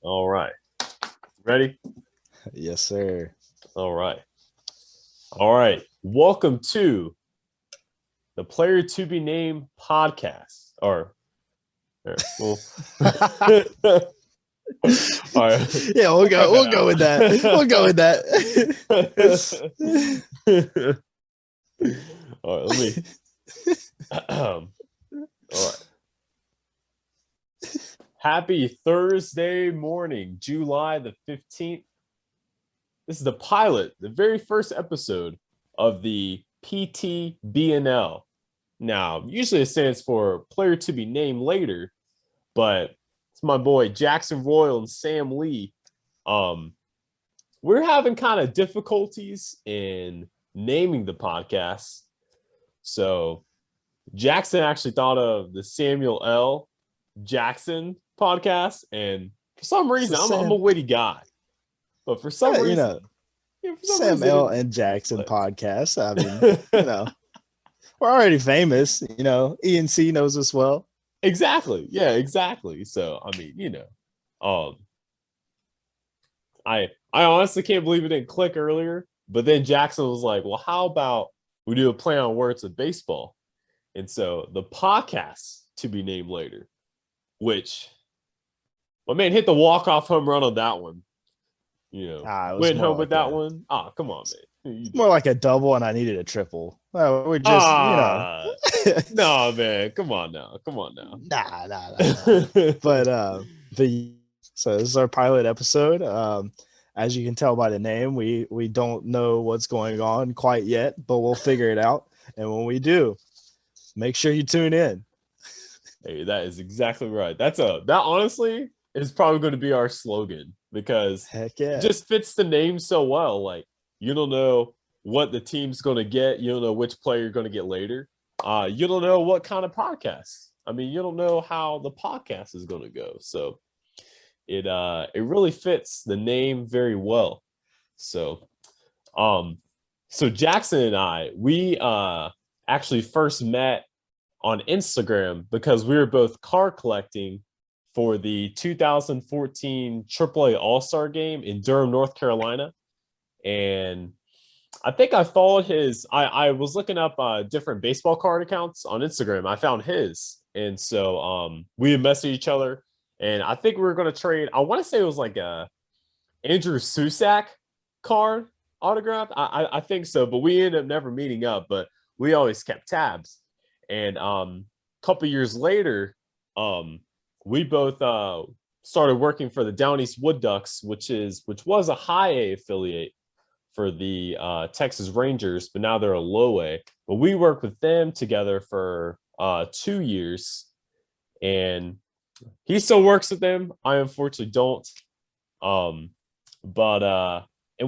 All right. Ready? Yes, sir. All right. Welcome to the Player to Be Named podcast. All right. Yeah, we'll go with that. We'll go with that. All right, let me. All right. Happy Thursday morning, July the 15th. This is the pilot, the very first episode of the PTBNL. Now, usually it stands for Player to Be Named Later, but it's my boy Jackson Royal and Sam Lee. We're having kind of difficulties in naming the podcast. So Jackson actually thought of the Samuel L. Jackson podcast, and for some reason, I'm a witty guy. But for some reason, Sam L. and Jackson podcast. I mean, we're already famous. ENC knows us well. Exactly. Yeah, exactly. So, I mean, I honestly can't believe it didn't click earlier. But then Jackson was like, well, how about we do a play on words with baseball? And so the podcast to be named later, which, my man hit the walk-off home run on that one. Went home with that one. Oh, come on, man. It's more like a double, and I needed a triple. Well, we're just, No, man. Come on now. Nah. But so this is our pilot episode. As you can tell by the name, we don't know what's going on quite yet, but we'll figure it out. And when we do, make sure you tune in. Hey, that is exactly right. That honestly is probably going to be our slogan, because heck yeah, it just fits the name so well. Like, you don't know what the team's going to get. You don't know which player you're going to get later. You don't know what kind of podcast. I mean, you don't know how the podcast is going to go. So it really fits the name very well. So Jackson and I, we actually first met on Instagram because we were both card collecting for the 2014 AAA All-Star game in Durham, North Carolina. And I think I followed his, I was looking up different baseball card accounts on Instagram. I found his. And so we messaged each other. And I think we were going to trade, I want to say it was like a Andrew Susac card autograph. I think so, but we ended up never meeting up, but we always kept tabs. And a couple years later, we both started working for the Down East Wood Ducks, which was a high A affiliate for the Texas Rangers, but now they're a low A. But we worked with them together for 2 years, and he still works with them. I unfortunately don't. And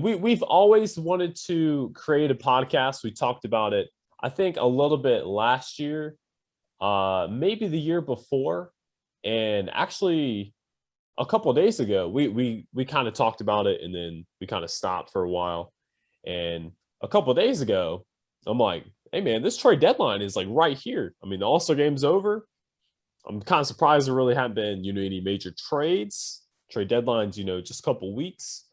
we've always wanted to create a podcast. We talked about it, I think, a little bit last year, maybe the year before. And actually, a couple of days ago, we kind of talked about it, and then we kind of stopped for a while. And a couple of days ago, I'm like, hey, man, this trade deadline is like right here. I mean, the All-Star game's over. I'm kind of surprised there really haven't been, any major trade deadlines, just a couple of weeks.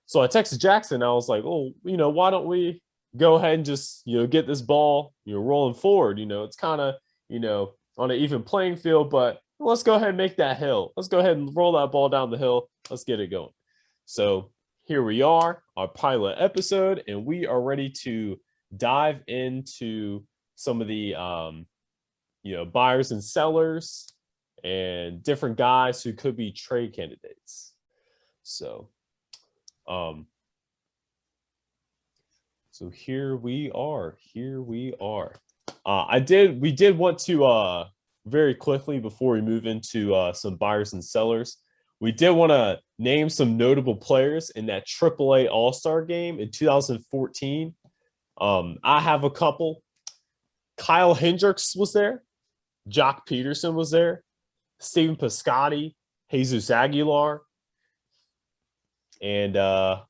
So I texted Jackson. I was like, oh, why don't we go ahead and just, get this ball, rolling forward. It's kind of, on an even playing field, but let's go ahead and make that hill. Let's go ahead and roll that ball down the hill. Let's get it going. So here we are, our pilot episode, and we are ready to dive into some of the, buyers and sellers and different guys who could be trade candidates. So, here we are. We did want to, very quickly before we move into some buyers and sellers, we did want to name some notable players in that AAA All-Star game in 2014. I have a couple. Kyle Hendricks was there. Jock Peterson was there. Stephen Piscotty, Jesus Aguilar. And I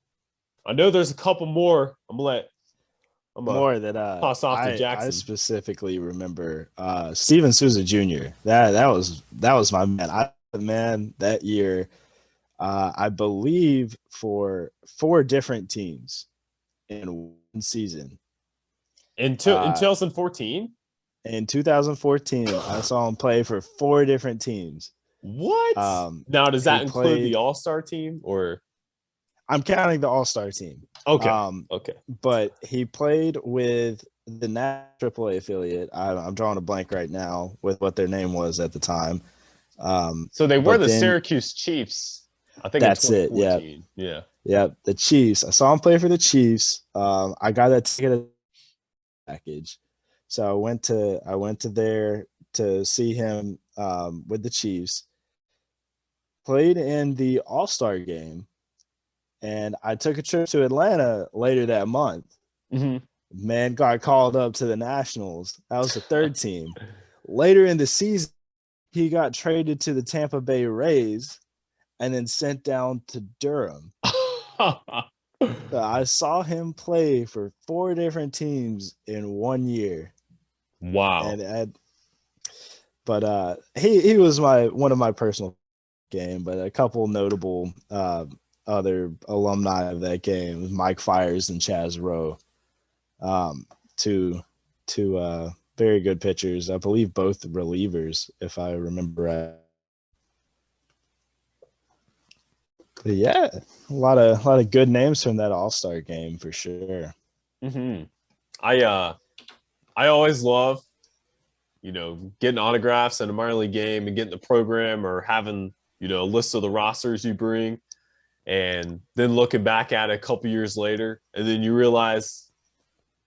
know there's a couple more. I'm going to toss off to Jackson. I specifically remember Steven Souza Jr. That was my man. That year, I believe for 4 different teams in one season. In 2014? In 2014, I saw him play for 4 different teams. What? Now, does that include the played. All-Star team or? I'm counting the All-Star team. Okay. Okay. But he played with the AAA affiliate. I'm drawing a blank right now with what their name was at the time. So they were But the then Syracuse Chiefs, I think, in that's it. 2014. Yeah. Yeah. The Chiefs. I saw him play for the Chiefs. I got that ticket package. So I went to there to see him with the Chiefs. Played in the All-Star game, and I took a trip to Atlanta later that month. Mm-hmm. Man got called up to the Nationals. That was the 3rd team. Later in the season, he got traded to the Tampa Bay Rays and then sent down to Durham. So I saw him play for 4 different teams in 1 year. Wow. But he was one of my personal game, but a couple notable other alumni of that game, Mike Fiers and Chaz Rowe. Two very good pitchers. I believe both relievers, if I remember right. But yeah, a lot of good names from that All-Star game for sure. Mm-hmm. I always love, getting autographs in a minor league game and getting the program or having, a list of the rosters you bring, and then looking back at it a couple years later, and then you realize,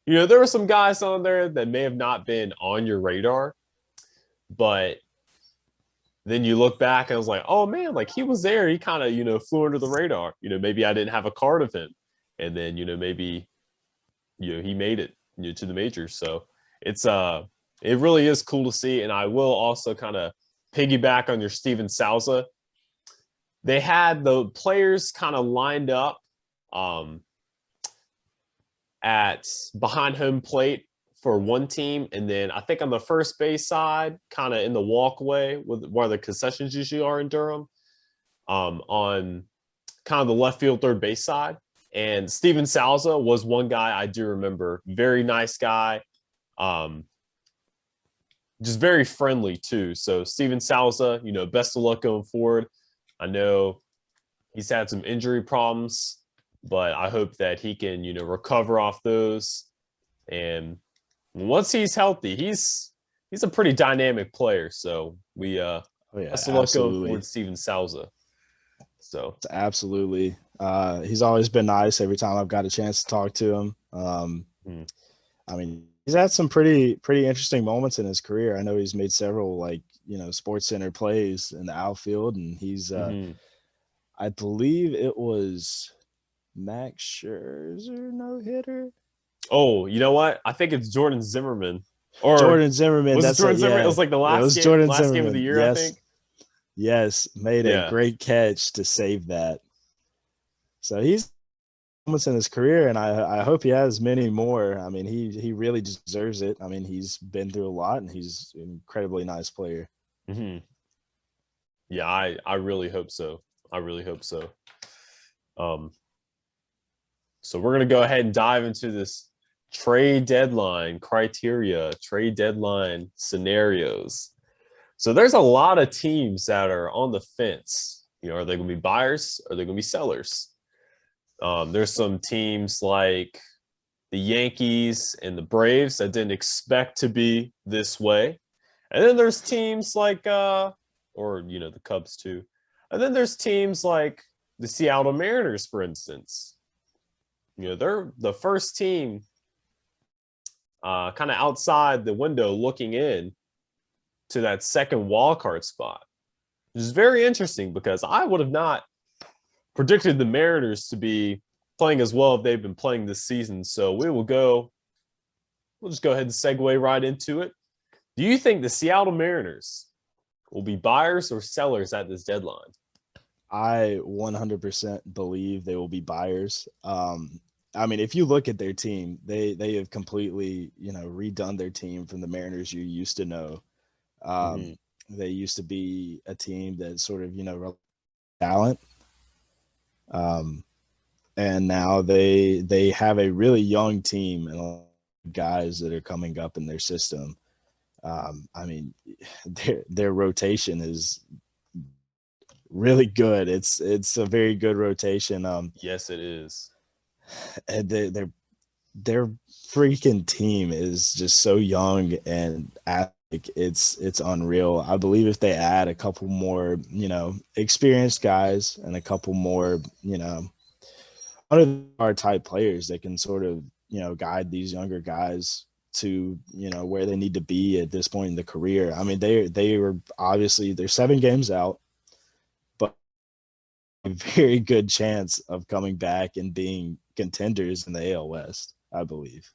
there were some guys on there that may have not been on your radar, but then you look back and I was like, oh man, like he was there. He kind of, flew under the radar. Maybe I didn't have a card of him, and then, maybe, he made it, to the majors. So it really is cool to see. And I will also kind of piggyback on your Steven Souza. They had the players kind of lined up at behind home plate for one team, and then I think on the first base side, kind of in the walkway with where the concessions usually are in Durham, on kind of the left field third base side. And Steven Souza was one guy I do remember. Very nice guy, just very friendly too. So Steven Souza, best of luck going forward. I know he's had some injury problems, but I hope that he can, recover off those. And once he's healthy, he's a pretty dynamic player. So we best of luck going forward, Steven Souza. So absolutely, he's always been nice. Every time I've got a chance to talk to him, I mean, he's had some pretty interesting moments in his career. I know he's made several Sports Center plays in the outfield, and he's I believe it was Max Scherzer no-hitter. Oh, you know what? I think it's Jordan Zimmerman. Or Jordan Zimmerman. Was it Jordan Zimmerman? It was like the last game of the year, yes. I think. Yes, made a great catch to save that. So he's moments in his career, and I hope he has many more. I mean, he really deserves it. I mean, he's been through a lot, and he's an incredibly nice player. Mm-hmm. Yeah, I really hope so. I really hope so. So we're gonna go ahead and dive into this trade deadline criteria, trade deadline scenarios. So there's a lot of teams that are on the fence. Are they going to be buyers? Or are they going to be sellers? There's some teams like the Yankees and the Braves that didn't expect to be this way. And then there's teams like, the Cubs too. And then there's teams like the Seattle Mariners, for instance. They're the first team kind of outside the window looking in to that second wild card spot, which is very interesting because I would have not predicted the Mariners to be playing as well as they've been playing this season. So we'll just go ahead and segue right into it. Do you think the Seattle Mariners will be buyers or sellers at this deadline? I 100% believe they will be buyers. I mean, if you look at their team, they have completely, redone their team from the Mariners you used to know. They used to be a team that sort of, talent. And now they have a really young team and a lot of guys that are coming up in their system. I mean, their rotation is really good. It's a very good rotation. Yes, it is. And their freaking team is just so young and athletic. It's unreal. I believe if they add a couple more, experienced guys and a couple more, under our type players that can sort of, guide these younger guys to, where they need to be at this point in the career. I mean, they were obviously they're 7 games out, but a very good chance of coming back and being contenders in the AL West, I believe.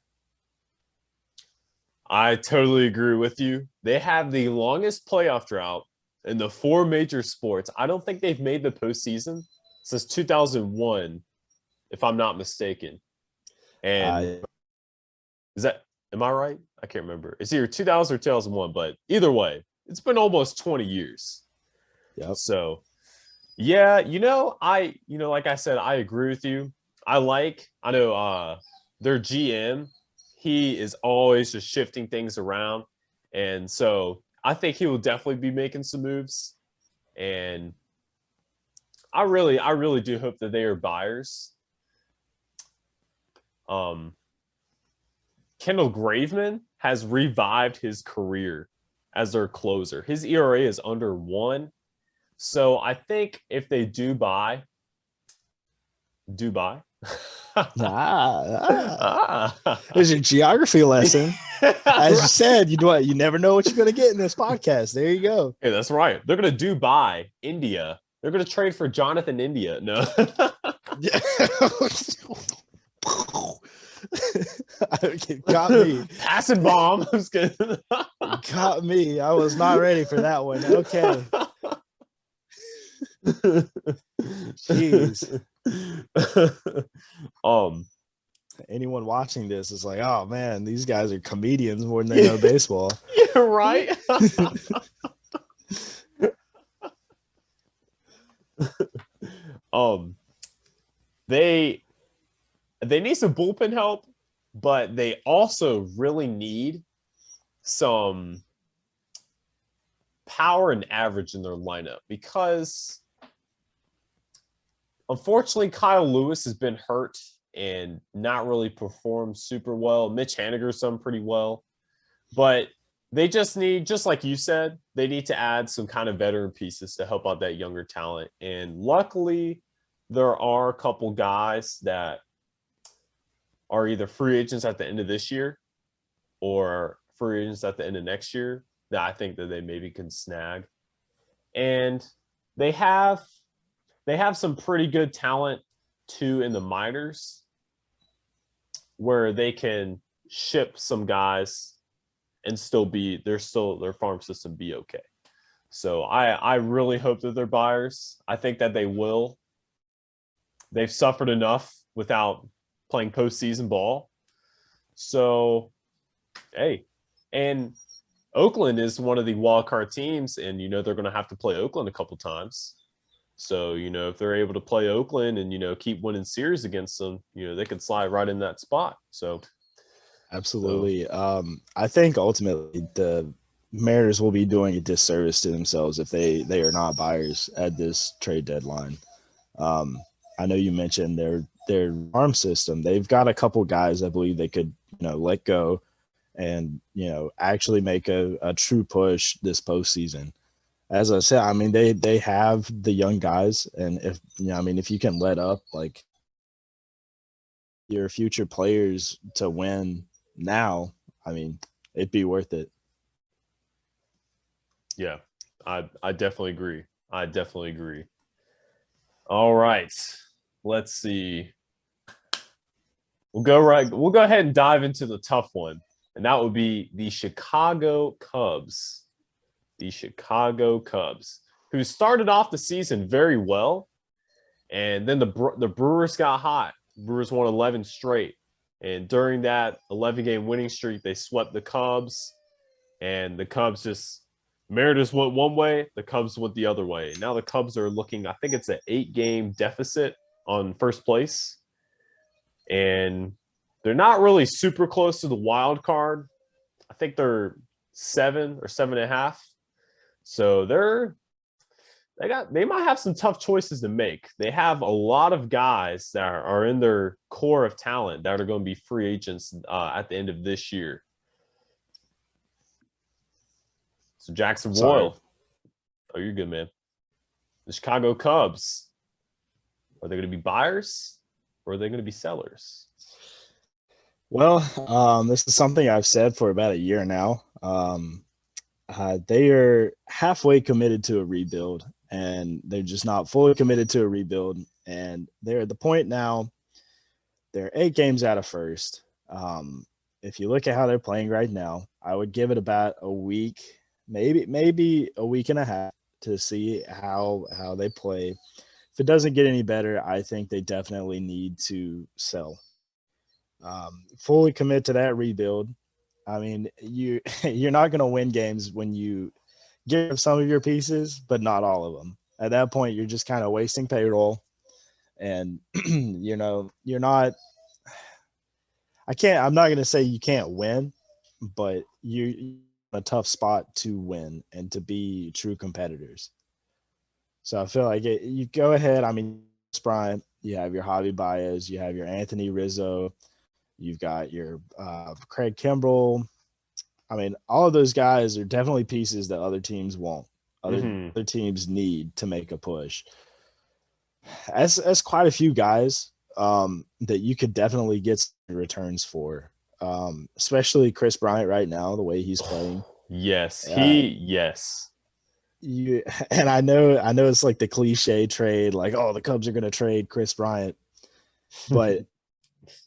I totally agree with you. They have the longest playoff drought in the 4 major sports. I don't think they've made the postseason since 2001, if I'm not mistaken. And is that, am I right? I can't remember. It's either 2000 or 2001, but either way, it's been almost 20 years. Yep. So, yeah, like I said, I agree with you. I know their GM, he is always just shifting things around. And so I think he will definitely be making some moves. And I really do hope that they are buyers. Kendall Graveman has revived his career as their closer. His ERA is under 1. So I think if they do buy. There's your geography lesson. As you said, you never know what you're going to get in this podcast. There you go. Yeah, that's right. They're going to do buy India. They're going to trade for Jonathan India. No. Got me. Passing bomb. I'm just kidding. Got me. I was not ready for that one. Okay. Jeez. Anyone watching this is like, oh man, these guys are comedians more than they know baseball. Yeah, right. They need some bullpen help, but they also really need some power and average in their lineup because unfortunately Kyle Lewis has been hurt and not really performed super well. Mitch Haniger's done pretty well, but they just need, just like you said, they need to add some kind of veteran pieces to help out that younger talent. And luckily, there are a couple guys that are either free agents at the end of this year or free agents at the end of next year that I think that they maybe can snag. And they have some pretty good talent too in the minors where they can ship some guys and still their farm system be okay. So I really hope that they're buyers. I think that they will. They've suffered enough without playing postseason ball. So, hey, and Oakland is one of the wild card teams, and they're going to have to play Oakland a couple times. So, if they're able to play Oakland and keep winning series against them, they could slide right in that spot. So, absolutely. I think ultimately the Mariners will be doing a disservice to themselves if they are not buyers at this trade deadline. I know you mentioned their farm system. They've got a couple guys I believe they could let go and actually make a true push this postseason. As I said, I mean they have the young guys, and if you can let up like your future players to win now, I mean it'd be worth it. Yeah, I definitely agree. All right, let's see. We'll go ahead and dive into the tough one, and that would be the Chicago Cubs. The Chicago Cubs, who started off the season very well, and then the Brewers got hot. Brewers won 11 straight, and during that 11-game winning streak, they swept the Cubs, and the Cubs Mariners went one way, the Cubs went the other way. Now the Cubs are looking, I think it's an 8-game deficit on first place. And they're not really super close to the wild card. I think they're 7 or 7.5. So they might have some tough choices to make. They have a lot of guys that are in their core of talent that are going to be free agents at the end of this year. So Jackson Royal. Oh, you're good, man. The Chicago Cubs. Are they going to be buyers or are they going to be sellers? Well, this is something I've said for about a year now. They are halfway committed to a rebuild, and they're just not fully committed to a rebuild. And they're at the point now, they're 8 games out of first. If you look at how they're playing right now, I would give it about a week, maybe a week and a half to see how they play. If it doesn't get any better, I think they definitely need to sell. Fully commit to that rebuild. I mean, you're not going to win games when you give some of your pieces, but not all of them. At that point, you're just kind of wasting payroll, and you're not. I'm not going to say you can't win, but you're in a tough spot to win and to be true competitors. So I feel like you go ahead. I mean, Bryant, you have your Javi Baez, you have your Anthony Rizzo, you've got your Craig Kimbrell. I mean, all of those guys are definitely pieces that other teams want. Other teams need to make a push. That's quite a few guys that you could definitely get some returns for, especially Chris Bryant right now, the way he's playing. Yes, yes. And I know it's like the cliche trade, like, oh, the Cubs are going to trade Chris Bryant, but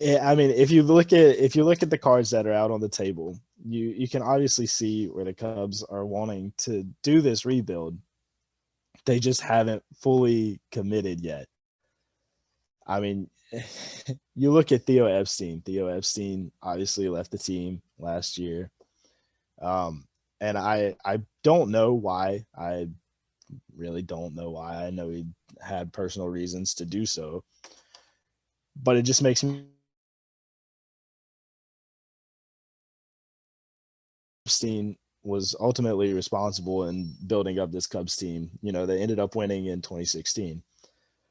I mean, if you look at the cards that are out on the table, you can obviously see where the Cubs are wanting to do this rebuild. They just haven't fully committed yet. I mean, you look at Theo Epstein. Theo Epstein obviously left the team last year. And I don't know why. I really don't know why. I know he had personal reasons to do so. But it just makes me Epstein was ultimately responsible in building up this Cubs team. You know, they ended up winning in 2016.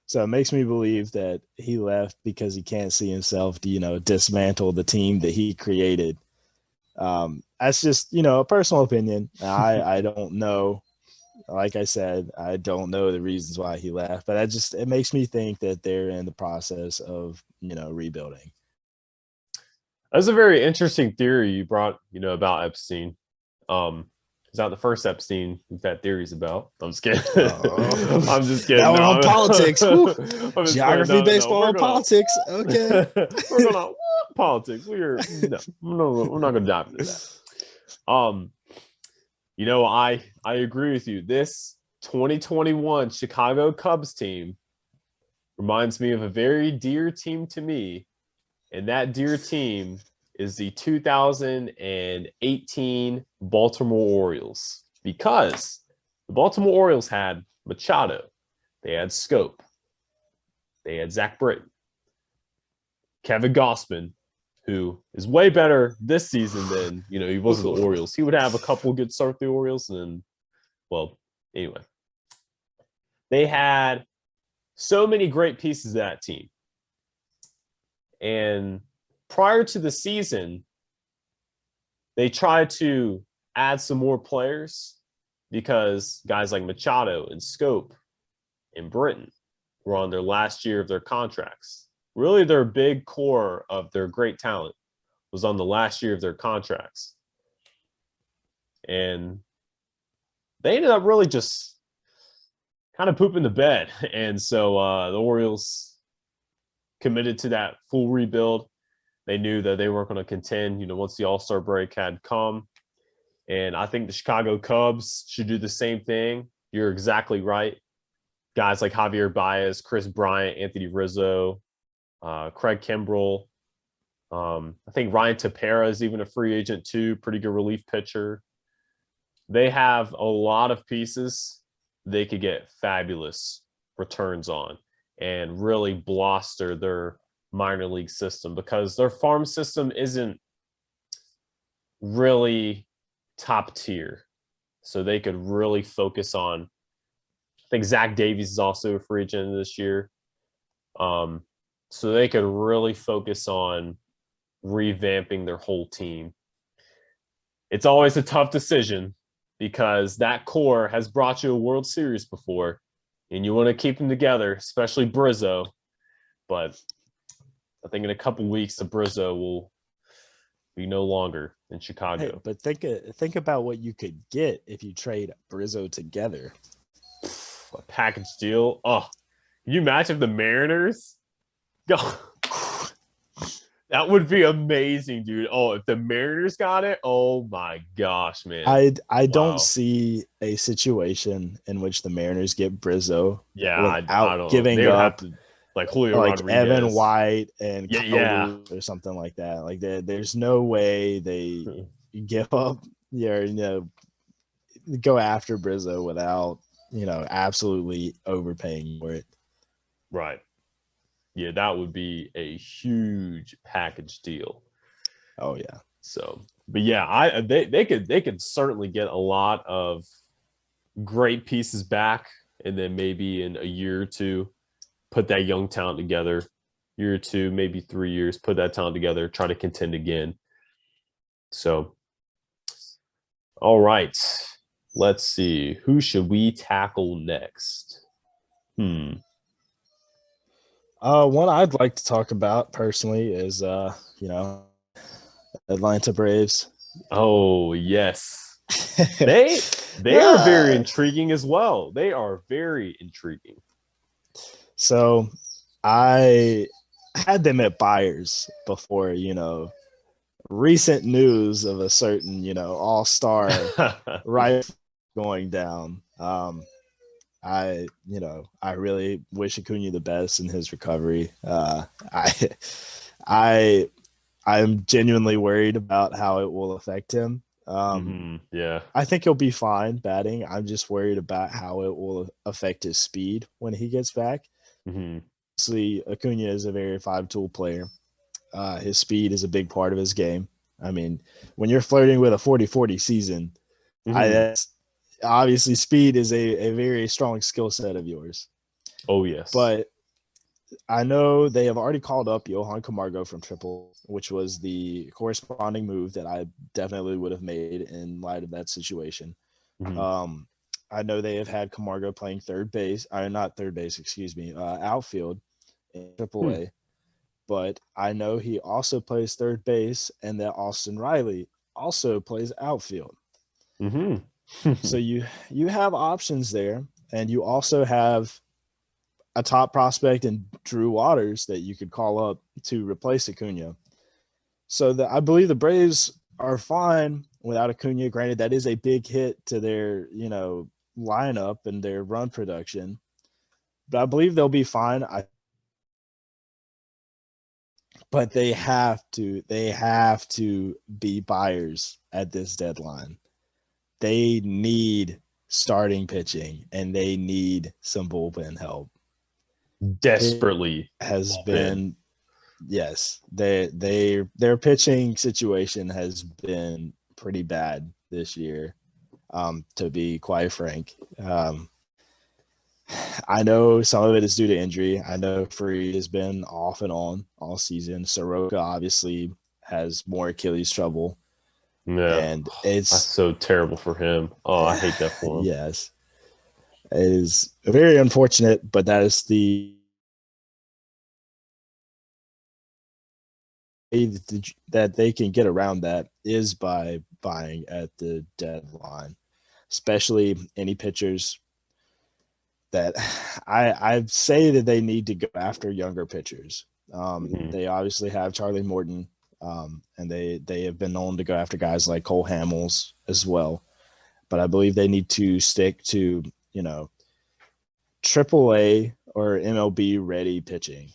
So it makes me believe that he left because he can't see himself, dismantle the team that he created. That's just, a personal opinion. I don't know. Like I said, I don't know the reasons why he left, but it makes me think that they're in the process of, rebuilding. That's a very interesting theory you brought, about Epstein. It's not the first Epstein we've had theories about. I'm just kidding. I'm just kidding. Now we're on politics. Geography, baseball, politics. Okay. We're going on politics. We're not going to dive into that. I agree with you. This 2021 Chicago Cubs team reminds me of a very dear team to me. And that dear team is the 2018 Baltimore Orioles, because the Baltimore Orioles had Machado, they had Scope, they had Zach Britton, Kevin Gossman, who is way better this season than he was with the Orioles. He would have a couple good starts with the Orioles, and anyway, they had so many great pieces of that team. And prior to the season, they tried to add some more players because guys like Machado and Scope and Britton were on their last year of their contracts. Really, their big core of their great talent was on the last year of their contracts. And they ended up really just kind of pooping the bed. And so the Orioles committed to that full rebuild. They knew that they weren't going to contend, once the All-Star break had come. And I think the Chicago Cubs should do the same thing. You're exactly right. Guys like Javier Baez, Chris Bryant, Anthony Rizzo, Craig Kimbrell. I think Ryan Tepera is even a free agent too. Pretty good relief pitcher. They have a lot of pieces they could get fabulous returns on. and really bluster their minor league system, because their farm system isn't really top tier. So they could really focus on, I think Zach Davies is also a free agent this year. So they could really focus on revamping their whole team. It's always a tough decision because that core has brought you a World Series before, and you want to keep them together, especially Brizzo. But I think in a couple weeks, the Brizzo will be no longer in Chicago. Hey, but think about what you could get if you trade Brizzo together. A package deal. Oh, can you imagine if the Mariners? Go. That would be amazing, dude. Oh, if the Mariners got it, oh my gosh, man. I don't see a situation in which the Mariners get Brizzo without giving up to, like Julio like Rodriguez, Evan White and yeah, or something like that. Like there's no way they give up, go after Brizzo without absolutely overpaying for it. Right. Yeah, that would be a huge package deal. Oh yeah. So, but yeah, they could certainly get a lot of great pieces back, and then maybe in a year or two, put that young talent together. Year or two, maybe 3 years, put that talent together, try to contend again. So, all right, let's see. Who should we tackle next? One I'd like to talk about personally is Atlanta Braves. Oh yes, they are very intriguing as well. They are very intriguing. So I had them at buyers before, recent news of a certain, all-star right going down. I really wish Acuna the best in his recovery. I'm genuinely worried about how it will affect him. Yeah, I think he'll be fine batting. I'm just worried about how it will affect his speed when he gets back. Obviously, Acuna is a very five-tool player. His speed is a big part of his game. I mean, when you're flirting with a 40-40 season, obviously speed is a very strong skill set of yours. Oh, yes. But I know they have already called up Johan Camargo from Triple, which was the corresponding move that I definitely would have made in light of that situation. I know they have had Camargo playing outfield in AAA. But I know he also plays third base, and that Austin Riley also plays outfield. So you have options there, and you also have a top prospect in Drew Waters that you could call up to replace Acuna. So I believe the Braves are fine without Acuna. Granted, that is a big hit to their lineup and their run production, but I believe they'll be fine. But they have to be buyers at this deadline. They need starting pitching, and they need some bullpen help. Desperately has been yes. Their pitching situation has been pretty bad this year, to be quite frank. I know some of it is due to injury. I know Free has been off and on all season. Soroka obviously has more Achilles trouble. Yeah. And that's so terrible for him. Oh, I hate that for him. Yes. It is very unfortunate, but that is the that they can get around that is by buying at the deadline, especially any pitchers that I say that they need to go after younger pitchers. They obviously have Charlie Morton, and they have been known to go after guys like Cole Hamels as well. But I believe they need to stick to, AAA or MLB ready pitching.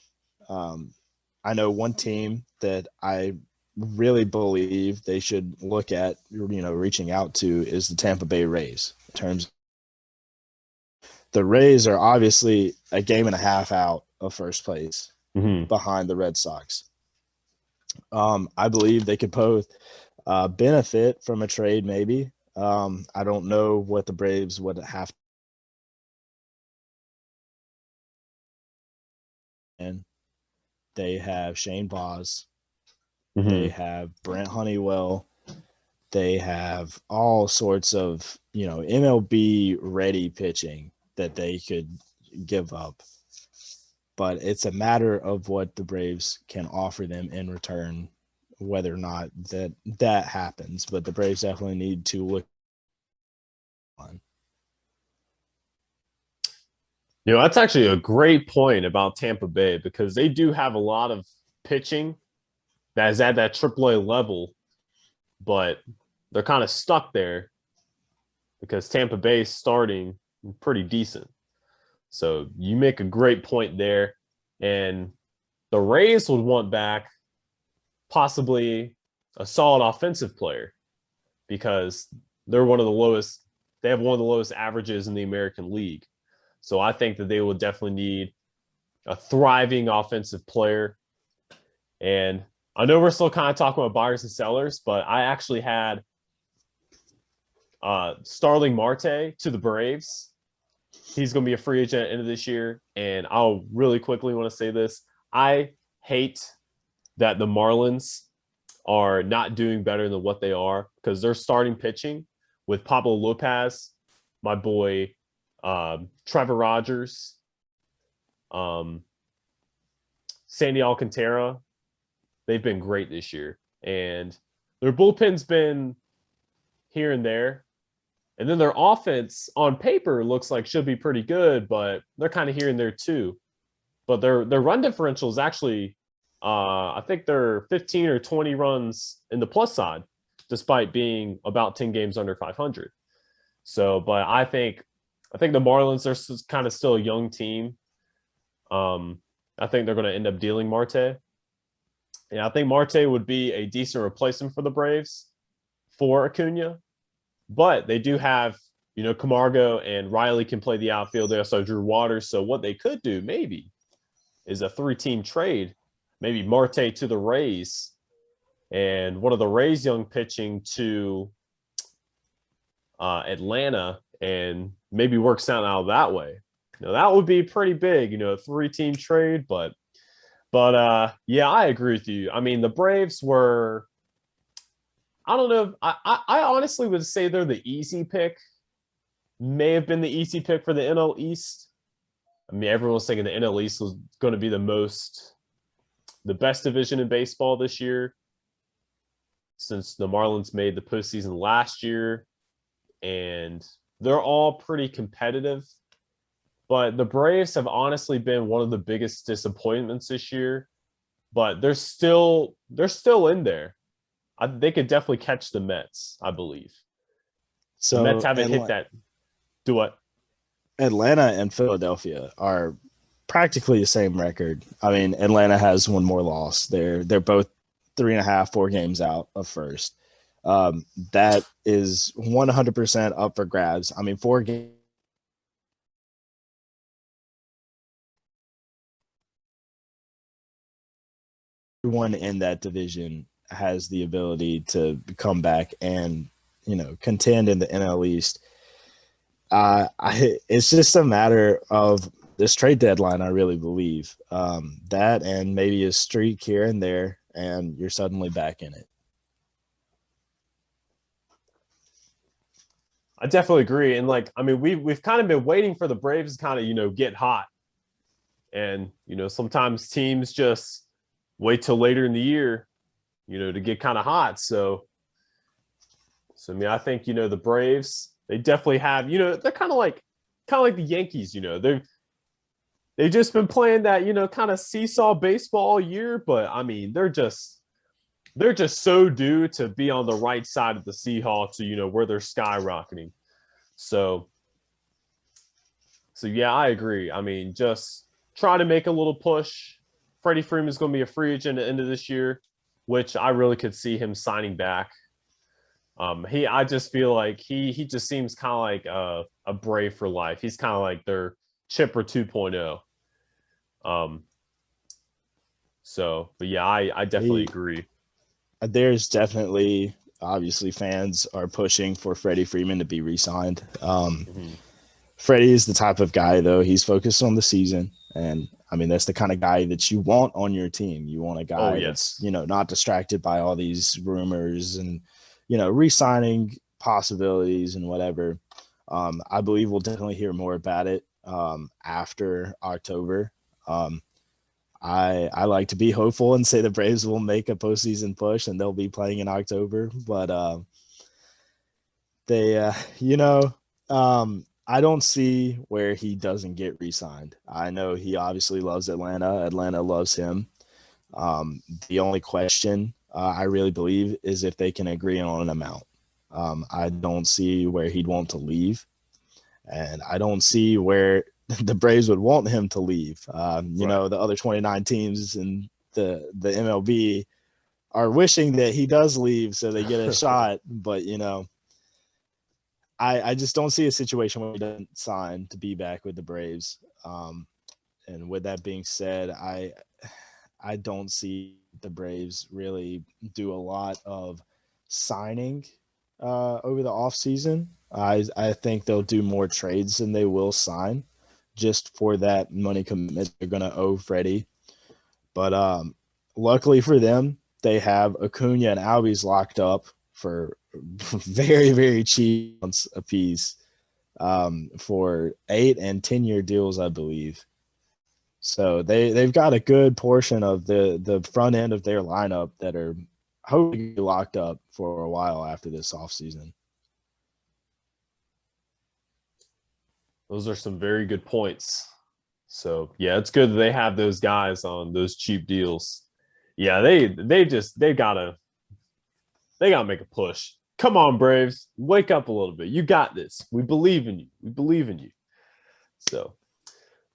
I know one team that I really believe they should look at, reaching out to is the Tampa Bay Rays. In terms, the Rays are obviously a game and a half out of first place Mm-hmm. behind the Red Sox. I believe they could both benefit from a trade, maybe. I don't know what the Braves would have. And they have Shane Baz. They Mm-hmm. have Brent Honeywell. They have all sorts of, MLB ready pitching that they could give up. But it's a matter of what the Braves can offer them in return, whether or not that happens. But the Braves definitely need to look on. That's actually a great point about Tampa Bay because they do have a lot of pitching that is at that AAA level, but they're kind of stuck there because Tampa Bay is starting pretty decent. So you make a great point there. And the Rays would want back possibly a solid offensive player because they're one of the lowest, they have one of the lowest averages in the American League. So I think that they will definitely need a thriving offensive player. And I know we're still kind of talking about buyers and sellers, but I actually had Starling Marte to the Braves. He's going to be a free agent at the end of this year. And I'll really quickly want to say this. I hate that the Marlins are not doing better than what they are because they're starting pitching with Pablo Lopez, my boy, Trevor Rogers, Sandy Alcantara. They've been great this year. And their bullpen's been here and there. And then their offense on paper looks like should be pretty good, but they're kind of here and there too. But their run differential is actually, I think they're 15 or 20 runs in the plus side, despite being about 10 games under 500. So, but I think the Marlins are kind of still a young team. I think they're going to end up dealing Marte. And I think Marte would be a decent replacement for the Braves for Acuna. But they do have, Camargo and Riley can play the outfield. They also have Drew Waters. So what they could do maybe is a 3-team trade, maybe Marte to the Rays and one of the Rays young pitching to Atlanta and maybe works out that way. That would be pretty big, a 3-team trade. But yeah, I agree with you. I mean, the Braves were, I don't know. I honestly would say they're the easy pick. May have been the easy pick for the NL East. I mean, everyone was thinking the NL East was going to be the best division in baseball this year, since the Marlins made the postseason last year, and they're all pretty competitive. But the Braves have honestly been one of the biggest disappointments this year. But they're still in there. They could definitely catch the Mets, I believe. So the Mets haven't hit that. Do what? Atlanta and Philadelphia are practically the same record. I mean, Atlanta has one more loss. They're both 3.5, 4 games out of first. That is 100% up for grabs. I mean, 4 games. Everyone in that division has the ability to come back and contend in the NL East. It's just a matter of this trade deadline. I really believe that, and maybe a streak here and there, and you're suddenly back in it. I definitely agree, and we've kind of been waiting for the Braves to kind of get hot, and sometimes teams just wait till later in the year, to get kind of hot. So I mean, I think the Braves, they definitely have, they're kind of like the Yankees. They've just been playing that kind of seesaw baseball all year, but I mean they're just so due to be on the right side of the Seahawks, where they're skyrocketing. So yeah, I agree. I mean, just try to make a little push. Freddie Freeman's going to be a free agent at the end of this year, which I really could see him signing back. I just feel like he just seems kind of like a Brave for life. He's kind of like their Chipper 2.0. But yeah, I definitely agree. There's definitely, obviously, fans are pushing for Freddie Freeman to be re-signed. Freddie is the type of guy, though, he's focused on the season. And I mean, that's the kind of guy that you want on your team. You want a guy that's, not distracted by all these rumors and, re-signing possibilities and whatever. I believe we'll definitely hear more about it after October. I like to be hopeful and say the Braves will make a postseason push and they'll be playing in October, but I don't see where he doesn't get re-signed. I know he obviously loves Atlanta. Atlanta loves him. The only question I really believe is if they can agree on an amount. I don't see where he'd want to leave, and I don't see where the Braves would want him to leave. The other 29 teams in the MLB are wishing that he does leave so they get a shot. But, I just don't see a situation where he doesn't sign to be back with the Braves. And with that being said, I don't see the Braves really do a lot of signing over the offseason. I think they'll do more trades than they will sign, just for that money commitment they're going to owe Freddie. But luckily for them, they have Acuna and Albies locked up for very, very cheap a piece for 8 and 10-year deals, I believe. So they've got a good portion of the front end of their lineup that are hopefully locked up for a while after this offseason. Those are some very good points. So yeah, it's good that they have those guys on those cheap deals. Yeah, they gotta make a push. Come on, Braves, wake up a little bit. You got this. We believe in you. We believe in you. So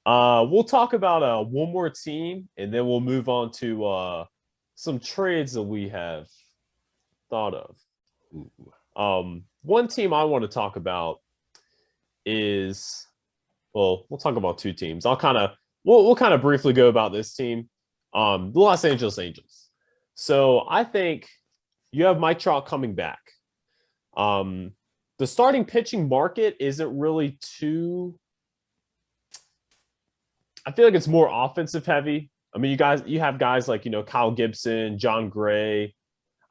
we'll talk about one more team, and then we'll move on to some trades that we have thought of. One team I want to talk about is, well, we'll talk about two teams. We'll kind of briefly go about this team, the Los Angeles Angels. So I think you have Mike Trout coming back. The starting pitching market isn't really too. I feel like it's more offensive heavy. I mean, you have guys like, Kyle Gibson, John Gray.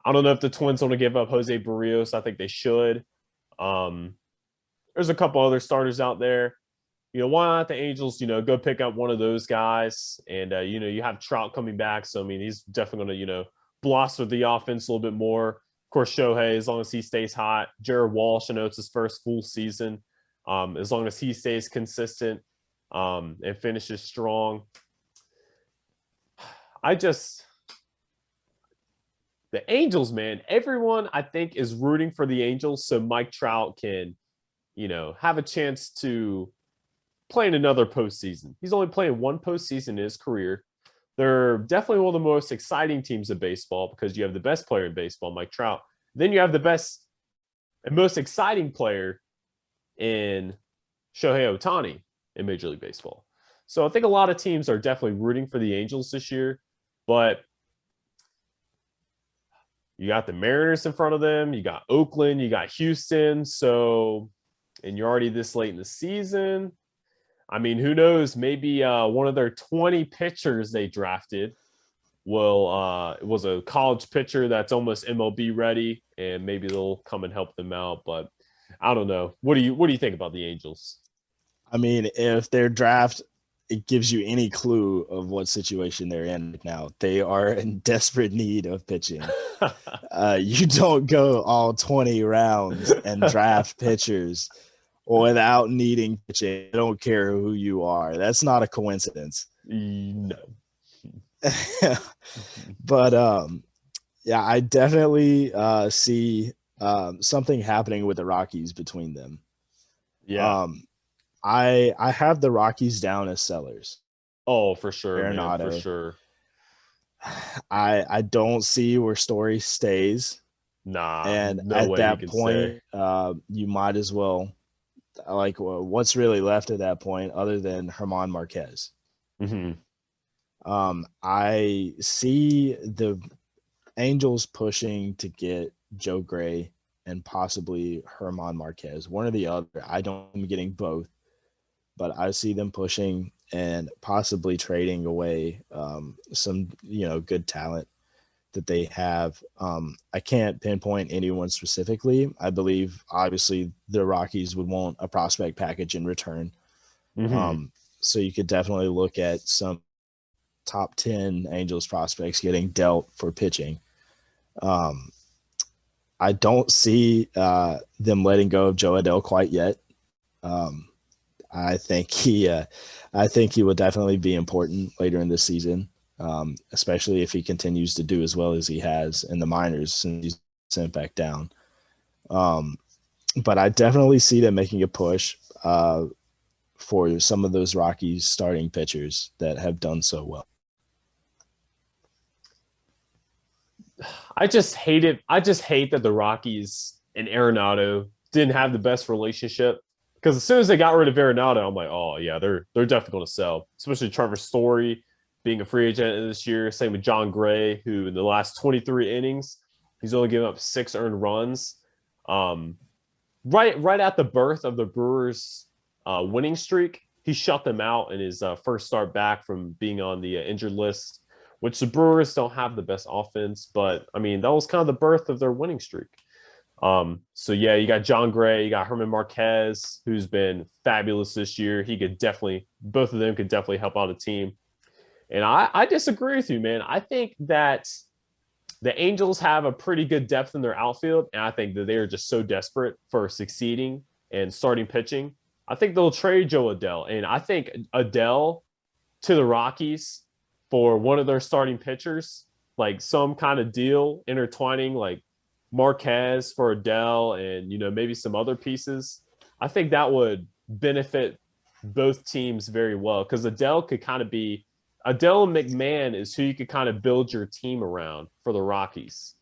I don't know if the Twins want to give up Jose Barrios. I think they should. There's a couple other starters out there. Why not the Angels, go pick up one of those guys? And, you have Trout coming back. So, I mean, he's definitely going to, blossom the offense a little bit more. Of course, Shohei, as long as he stays hot. Jared Walsh, I know it's his first full season. As long as he stays consistent and finishes strong. The Angels, man, everyone I think is rooting for the Angels so Mike Trout can, have a chance to play in another postseason. He's only played one postseason in his career. They're definitely one of the most exciting teams in baseball because you have the best player in baseball, Mike Trout. Then you have the best and most exciting player in Shohei Ohtani in Major League Baseball. So I think a lot of teams are definitely rooting for the Angels this year, but you got the Mariners in front of them, you got Oakland, you got Houston. So, and you're already this late in the season. I mean, who knows? Maybe one of their 20 pitchers they drafted was a college pitcher that's almost MLB ready, and maybe they'll come and help them out. But I don't know. What do you think about the Angels? I mean, if their draft it gives you any clue of what situation they're in right now, they are in desperate need of pitching. You don't go all 20 rounds and draft pitchers without needing pitching. I don't care who you are. That's not a coincidence. No. But yeah, I definitely see something happening with the Rockies between them. Yeah. I have the Rockies down as sellers. Oh, for sure, man, for sure. I don't see where Story stays. Nah, and no at way that you can point, say. You might as well, what's really left at that point other than Herman Marquez. Mm-hmm. I see the Angels pushing to get Joe Gray and possibly Herman Marquez, one or the other. I don't am getting both, but I see them pushing and possibly trading away some, good talent that they have. I can't pinpoint anyone specifically. I believe obviously the Rockies would want a prospect package in return. Mm-hmm. So you could definitely look at some top 10 Angels prospects getting dealt for pitching. Um, I don't see them letting go of Joe Adele quite yet. Um, I think I think he will definitely be important later in the season, especially if he continues to do as well as he has in the minors since he's sent back down. Um, but I definitely see them making a push for some of those Rockies starting pitchers that have done so well. I just hate it. I just hate that the Rockies and Arenado didn't have the best relationship. Because as soon as they got rid of Arenado, I'm like, oh yeah, they're definitely going to sell. Especially Trevor Story being a free agent this year. Same with John Gray, who in the last 23 innings, he's only given up 6 earned runs. Um, right at the birth of the Brewers' winning streak, he shut them out in his first start back from being on the injured list, which the Brewers don't have the best offense, but I mean that was kind of the birth of their winning streak. So yeah, you got John Gray, you got Herman Marquez, who's been fabulous this year. He could definitely, both of them could definitely help out a team. And I disagree with you, man. I think that the Angels have a pretty good depth in their outfield, and I think that they are just so desperate for succeeding and starting pitching. I think they'll trade Joe Adele, and I think Adele to the Rockies for one of their starting pitchers, like some kind of deal intertwining, like Marquez for Adele, and maybe some other pieces. I think that would benefit both teams very well because Adele could kind of be Adele and McMahon is who you could kind of build your team around for the Rockies.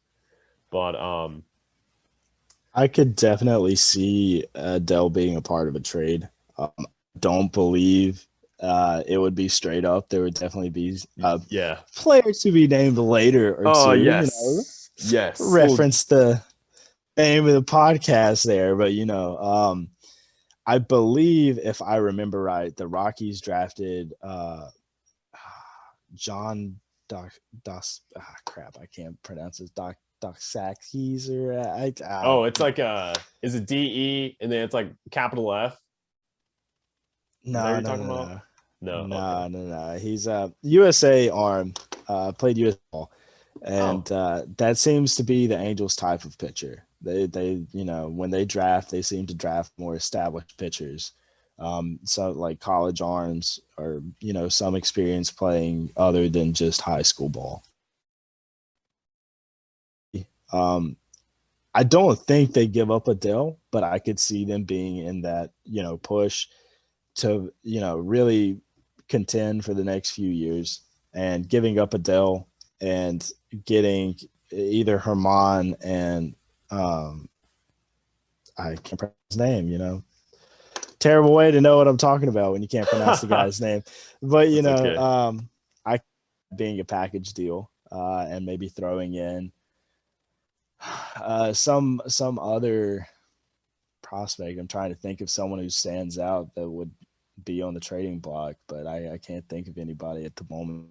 But I could definitely see Adele being a part of a trade. Don't believe it would be straight up. There would definitely be a yeah. player to be named later or Oh two. yes. Yes. Well, Reference the name of the podcast there, but I believe if I remember right, the Rockies drafted John crap, I can't pronounce his Doc Sackes or oh, it's like is it DE and then it's like capital F? Is that what no you're no talking no about? no No, okay. no no no. He's USA arm, played US ball, and Oh, that seems to be the Angels type of pitcher. They when they draft, they seem to draft more established pitchers. So like college arms or some experience playing other than just high school ball. Um, I don't think they give up Adele, but I could see them being in that push to really contend for the next few years, and giving up Adele and getting either Herman and I can't pronounce his name. Terrible way to know what I'm talking about when you can't pronounce the guy's name. But that's okay. I being a package deal and maybe throwing in some other prospect. I'm trying to think of someone who stands out that would be on the trading block, but I can't think of anybody at the moment.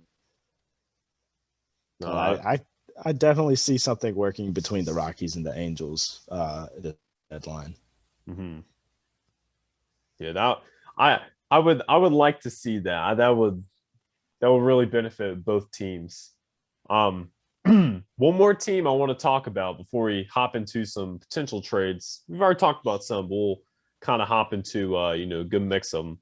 But Uh, I definitely see something working between the Rockies and the Angels at the deadline. mm-hmm. Yeah, that I would like to see that. That would really benefit both teams. Um, one more team I want to talk about before we hop into some potential trades. We've already talked about some, but we'll kind of hop into good mix of them.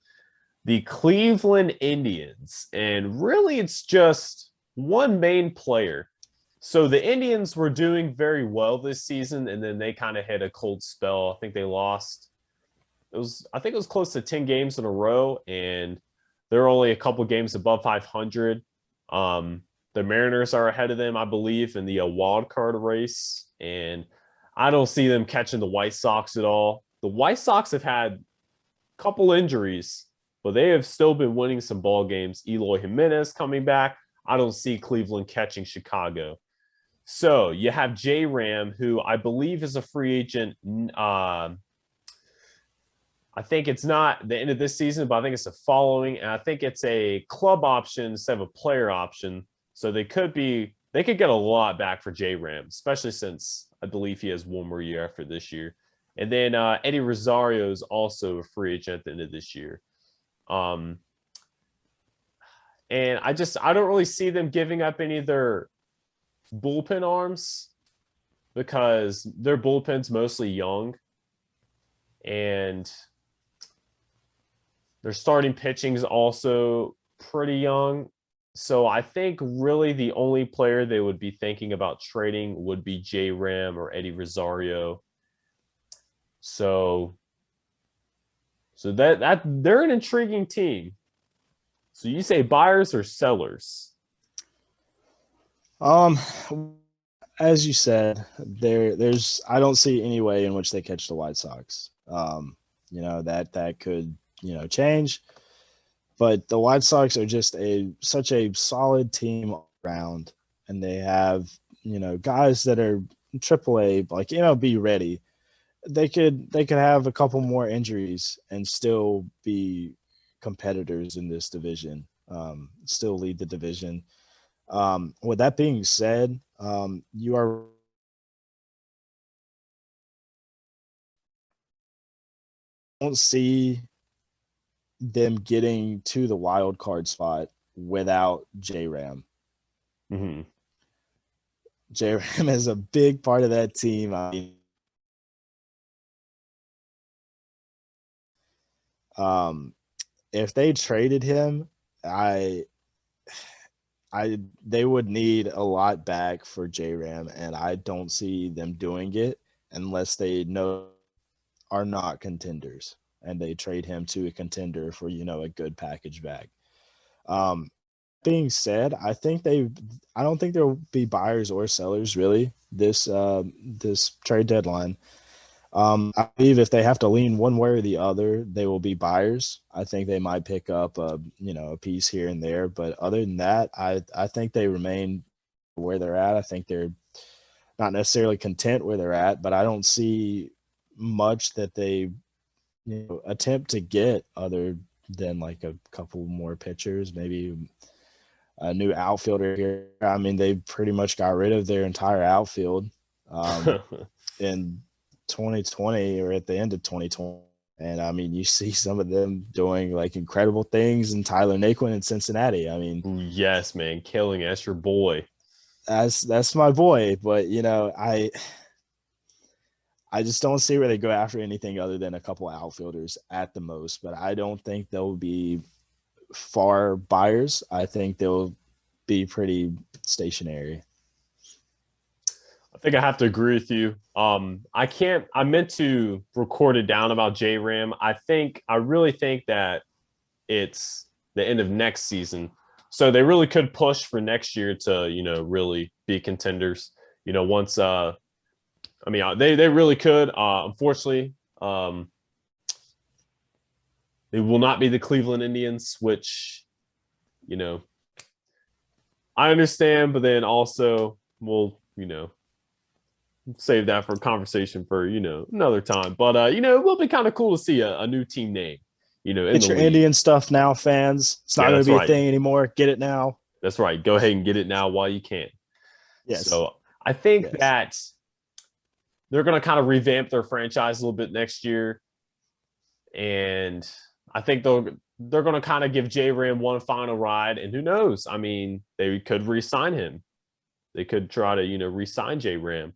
The Cleveland Indians, and really it's just one main player. So the Indians were doing very well this season, and then they kind of hit a cold spell. I think they lost I think it was close to 10 games in a row, and they're only a couple games above 500. Um, the Mariners are ahead of them, I believe, in the wild card race, and I don't see them catching the White Sox at all. The White Sox have had a couple injuries, but they have still been winning some ball games. Eloy Jimenez coming back. I don't see Cleveland catching Chicago. So you have J Ram, who I believe is a free agent. I think it's not the end of this season, but I think it's the following. And I think it's a club option instead of a player option. So they could get a lot back for J Ram, especially since I believe he has one more year after this year. And then Eddie Rosario is also a free agent at the end of this year. And I don't really see them giving up any of their bullpen arms because their bullpen's mostly young. And their starting pitching is also pretty young. So I think really the only player they would be thinking about trading would be J Ram or Eddie Rosario. So that they're an intriguing team. So you say buyers or sellers? As you said, there's I don't see any way in which they catch the White Sox. That could change, but the White Sox are just such a solid team around, and they have guys that are AAA like MLB ready. They could have a couple more injuries and still be competitors in this division, still lead the division. With that being said, you are don't see them getting to the wild card spot without J-Ram. Mm-hmm. J-Ram is a big part of that team. I mean, if they traded him, they would need a lot back for J-Ram, and I don't see them doing it unless they are not contenders and they trade him to a contender for a good package back. Being said, I don't think there will be buyers or sellers really this trade deadline. I believe if they have to lean one way or the other, they will be buyers. I think they might pick up a piece here and there, but other than that, I think they remain where they're at. I think they're not necessarily content where they're at, but I don't see much that they attempt to get other than like a couple more pitchers, maybe a new outfielder here. I mean, they pretty much got rid of their entire outfield in 2020 or at the end of 2020. And I mean, you see some of them doing like incredible things, and Tyler Naquin in Cincinnati. I mean, yes, man, killing it. That's your boy. That's my boy. But I just don't see where they go after anything other than a couple outfielders at the most. But I don't think they'll be far buyers. I think they'll be pretty stationary. I think I have to agree with you. I meant to record it down about J-Ram. I really think that it's the end of next season. So they really could push for next year to, really be contenders. Once they really could. Unfortunately, they will not be the Cleveland Indians, which, I understand, but then also we'll, save that for a conversation for, another time. But, it will be kind of cool to see a new team name, in Get the your league. Indian stuff now, fans. It's not going to be a thing anymore. Get it now. That's right. Go ahead and get it now while you can. Yes. So I think that they're going to kind of revamp their franchise a little bit next year. And I think they're going to kind of give J-Ram one final ride. And who knows? I mean, they could re-sign him. They could try to, re-sign J-Ram.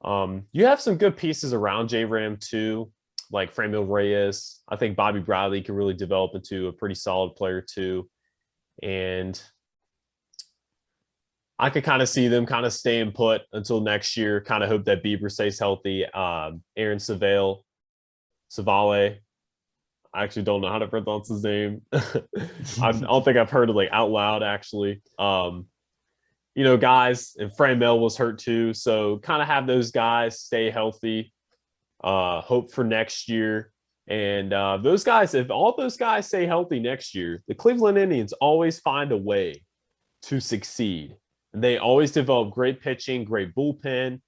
You have some good pieces around J-Ram too, like Franmil Reyes. I think Bobby Bradley can really develop into a pretty solid player too. And I could kind of see them kind of staying put until next year. Kind of hope that Bieber stays healthy. Aaron Savale. I actually don't know how to pronounce his name. I don't think I've heard it like out loud, actually. Guys, and Franmil was hurt too. So kind of have those guys stay healthy. Hope for next year, And those guys, if all those guys stay healthy next year, the Cleveland Indians always find a way to succeed. And they always develop great pitching, great bullpen.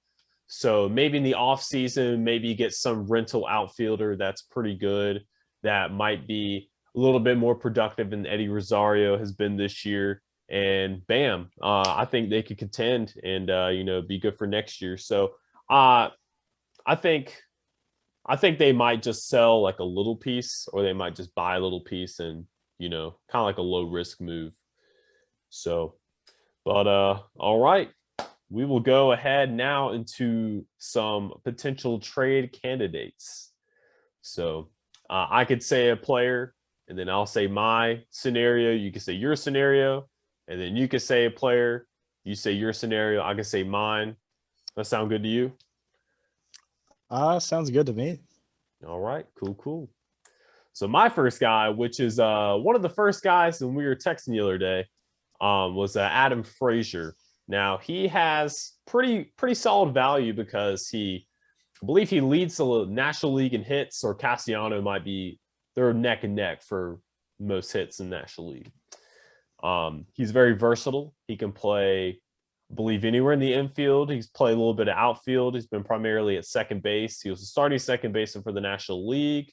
So maybe in the offseason, maybe you get some rental outfielder that's pretty good, that might be a little bit more productive than Eddie Rosario has been this year. And bam, I think they could contend and be good for next year. So I think they might just sell like a little piece, or they might just buy a little piece, and kind of like a low risk move. So, but all right, we will go ahead now into some potential trade candidates. So I could say a player, and then I'll say my scenario. You can say your scenario, and then you could say a player. You say your scenario. I can say mine. That sound good to you? Sounds good to me. All right, cool. So my first guy, which is one of the first guys when we were texting the other day, was Adam Frazier. Now he has pretty solid value because I believe he leads the National League in hits, or Cassiano might be, they're neck and neck for most hits in the National League. He's very versatile. He can play, I believe, anywhere in the infield. He's played a little bit of outfield. He's been primarily at second base. He was a starting second baseman for the National League.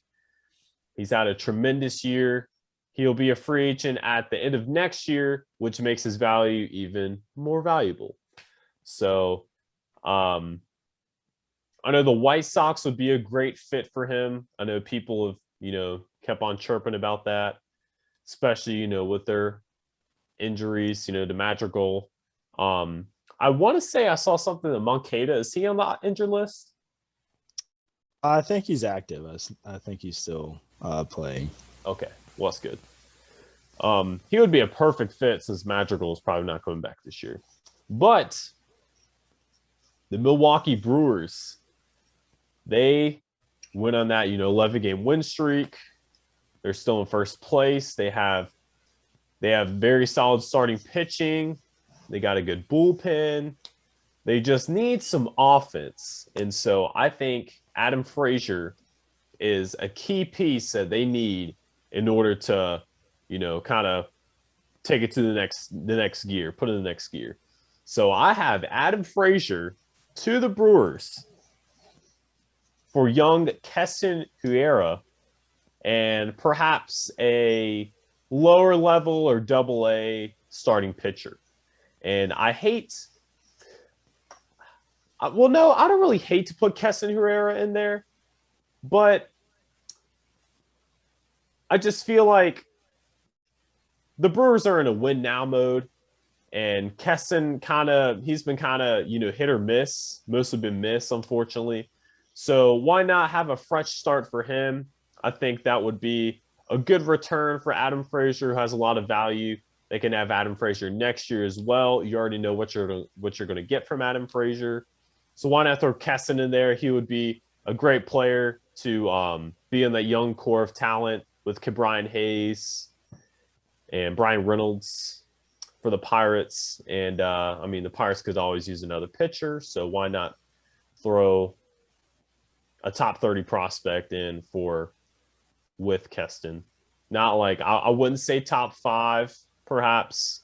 He's had a tremendous year. He'll be a free agent at the end of next year, which makes his value even more valuable. So I know the White Sox would be a great fit for him. I know people have, kept on chirping about that, especially, with their injuries, to Madrigal. I want to say I saw something that Moncada, is he on the injured list? I think he's active. I think he's still playing. Okay, well, that's good. He would be a perfect fit since Madrigal is probably not coming back this year. But the Milwaukee Brewers, they went on that 11-game win streak. They're still in first place. They have very solid starting pitching. They got a good bullpen. They just need some offense. And so I think Adam Frazier is a key piece that they need in order to, kind of take it to the next gear, put it in the next gear. So I have Adam Frazier to the Brewers for young Keston Hiura and perhaps a lower level or double-A starting pitcher. And I don't really hate to put Keston Hiura in there, but I just feel like the Brewers are in a win now mode, and Keston he's been hit or miss. Most have been miss, unfortunately. So why not have a fresh start for him? I think that would be a good return for Adam Frazier, who has a lot of value. They can have Adam Frazier next year as well. You already know what you're going to get from Adam Frazier. So why not throw Keston in there? He would be a great player to be in that young core of talent with Brian Hayes and Brian Reynolds for the Pirates. And the Pirates could always use another pitcher. So why not throw a top 30 prospect in with Keston? Not like, I wouldn't say top 5 perhaps,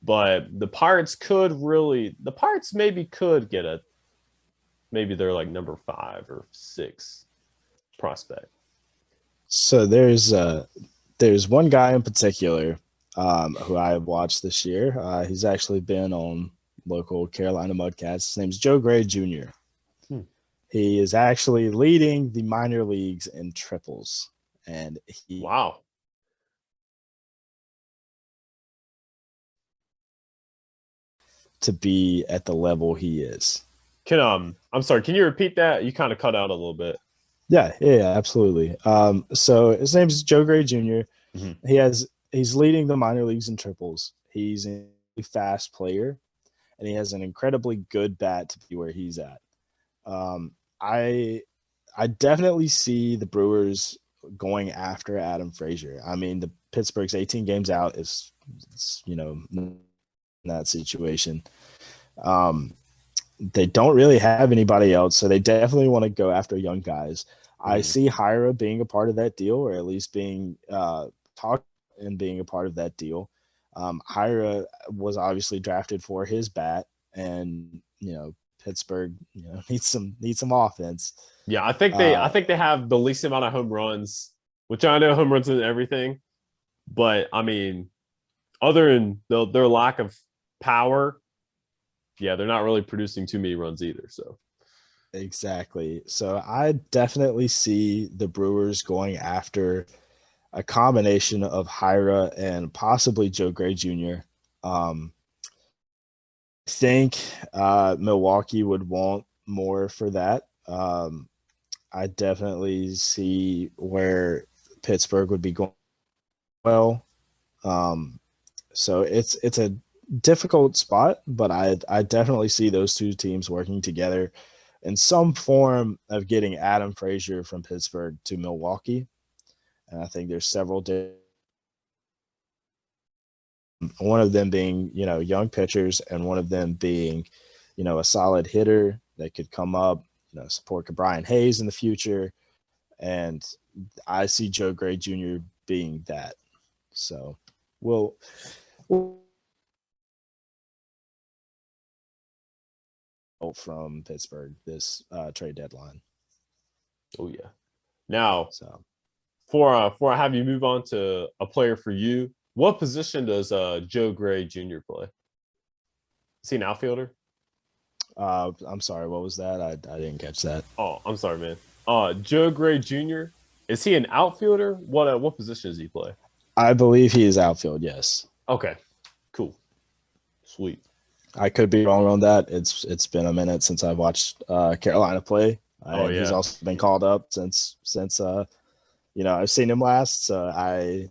but the Pirates maybe could get maybe they're like number 5 or 6 prospect. So there's one guy in particular who I have watched this year. He's actually been on local Carolina Mudcats. His name's Joe Gray Jr. He is actually leading the minor leagues in triples, and wow. To be at the level he is. I'm sorry, can you repeat that? You kind of cut out a little bit. Yeah, absolutely. So his name is Joe Gray Jr. Mm-hmm. He's leading the minor leagues in triples. He's a fast player, and he has an incredibly good bat to be where he's at. I definitely see the Brewers going after Adam Frazier. I mean, the Pittsburgh's 18 games out is in that situation. They don't really have anybody else, so they definitely want to go after young guys. I see Hira being a part of that deal, or at least being talked and being a part of that deal. Hira was obviously drafted for his bat, and Pittsburgh needs some offense. Yeah, I think they have the least amount of home runs, which I know home runs isn't everything, but I mean, other than their lack of power, yeah, they're not really producing too many runs either. So exactly. So I definitely see the Brewers going after a combination of Hira and possibly Joe Gray Jr. I think Milwaukee would want more for that. I definitely see where Pittsburgh would be going well. So it's a difficult spot, but I definitely see those two teams working together in some form of getting Adam Frazier from Pittsburgh to Milwaukee. And I think there's several one of them being, young pitchers, and one of them being, a solid hitter that could come up, support Brian Hayes in the future. And I see Joe Gray Jr. being that. So we'll from Pittsburgh this trade deadline. oh yeah. Now, So for I have you move on to a player for you, what position does Joe Gray Jr. play? Is he an outfielder? I'm sorry, what was that? I didn't catch that. Oh, I'm sorry, man. Joe Gray Jr. Is he an outfielder? What position does he play? I believe he is outfield. Yes. Okay, cool, sweet. I could be wrong on that. It's been a minute since I've watched Carolina play. Oh, yeah. He's also been called up since I've seen him last. So I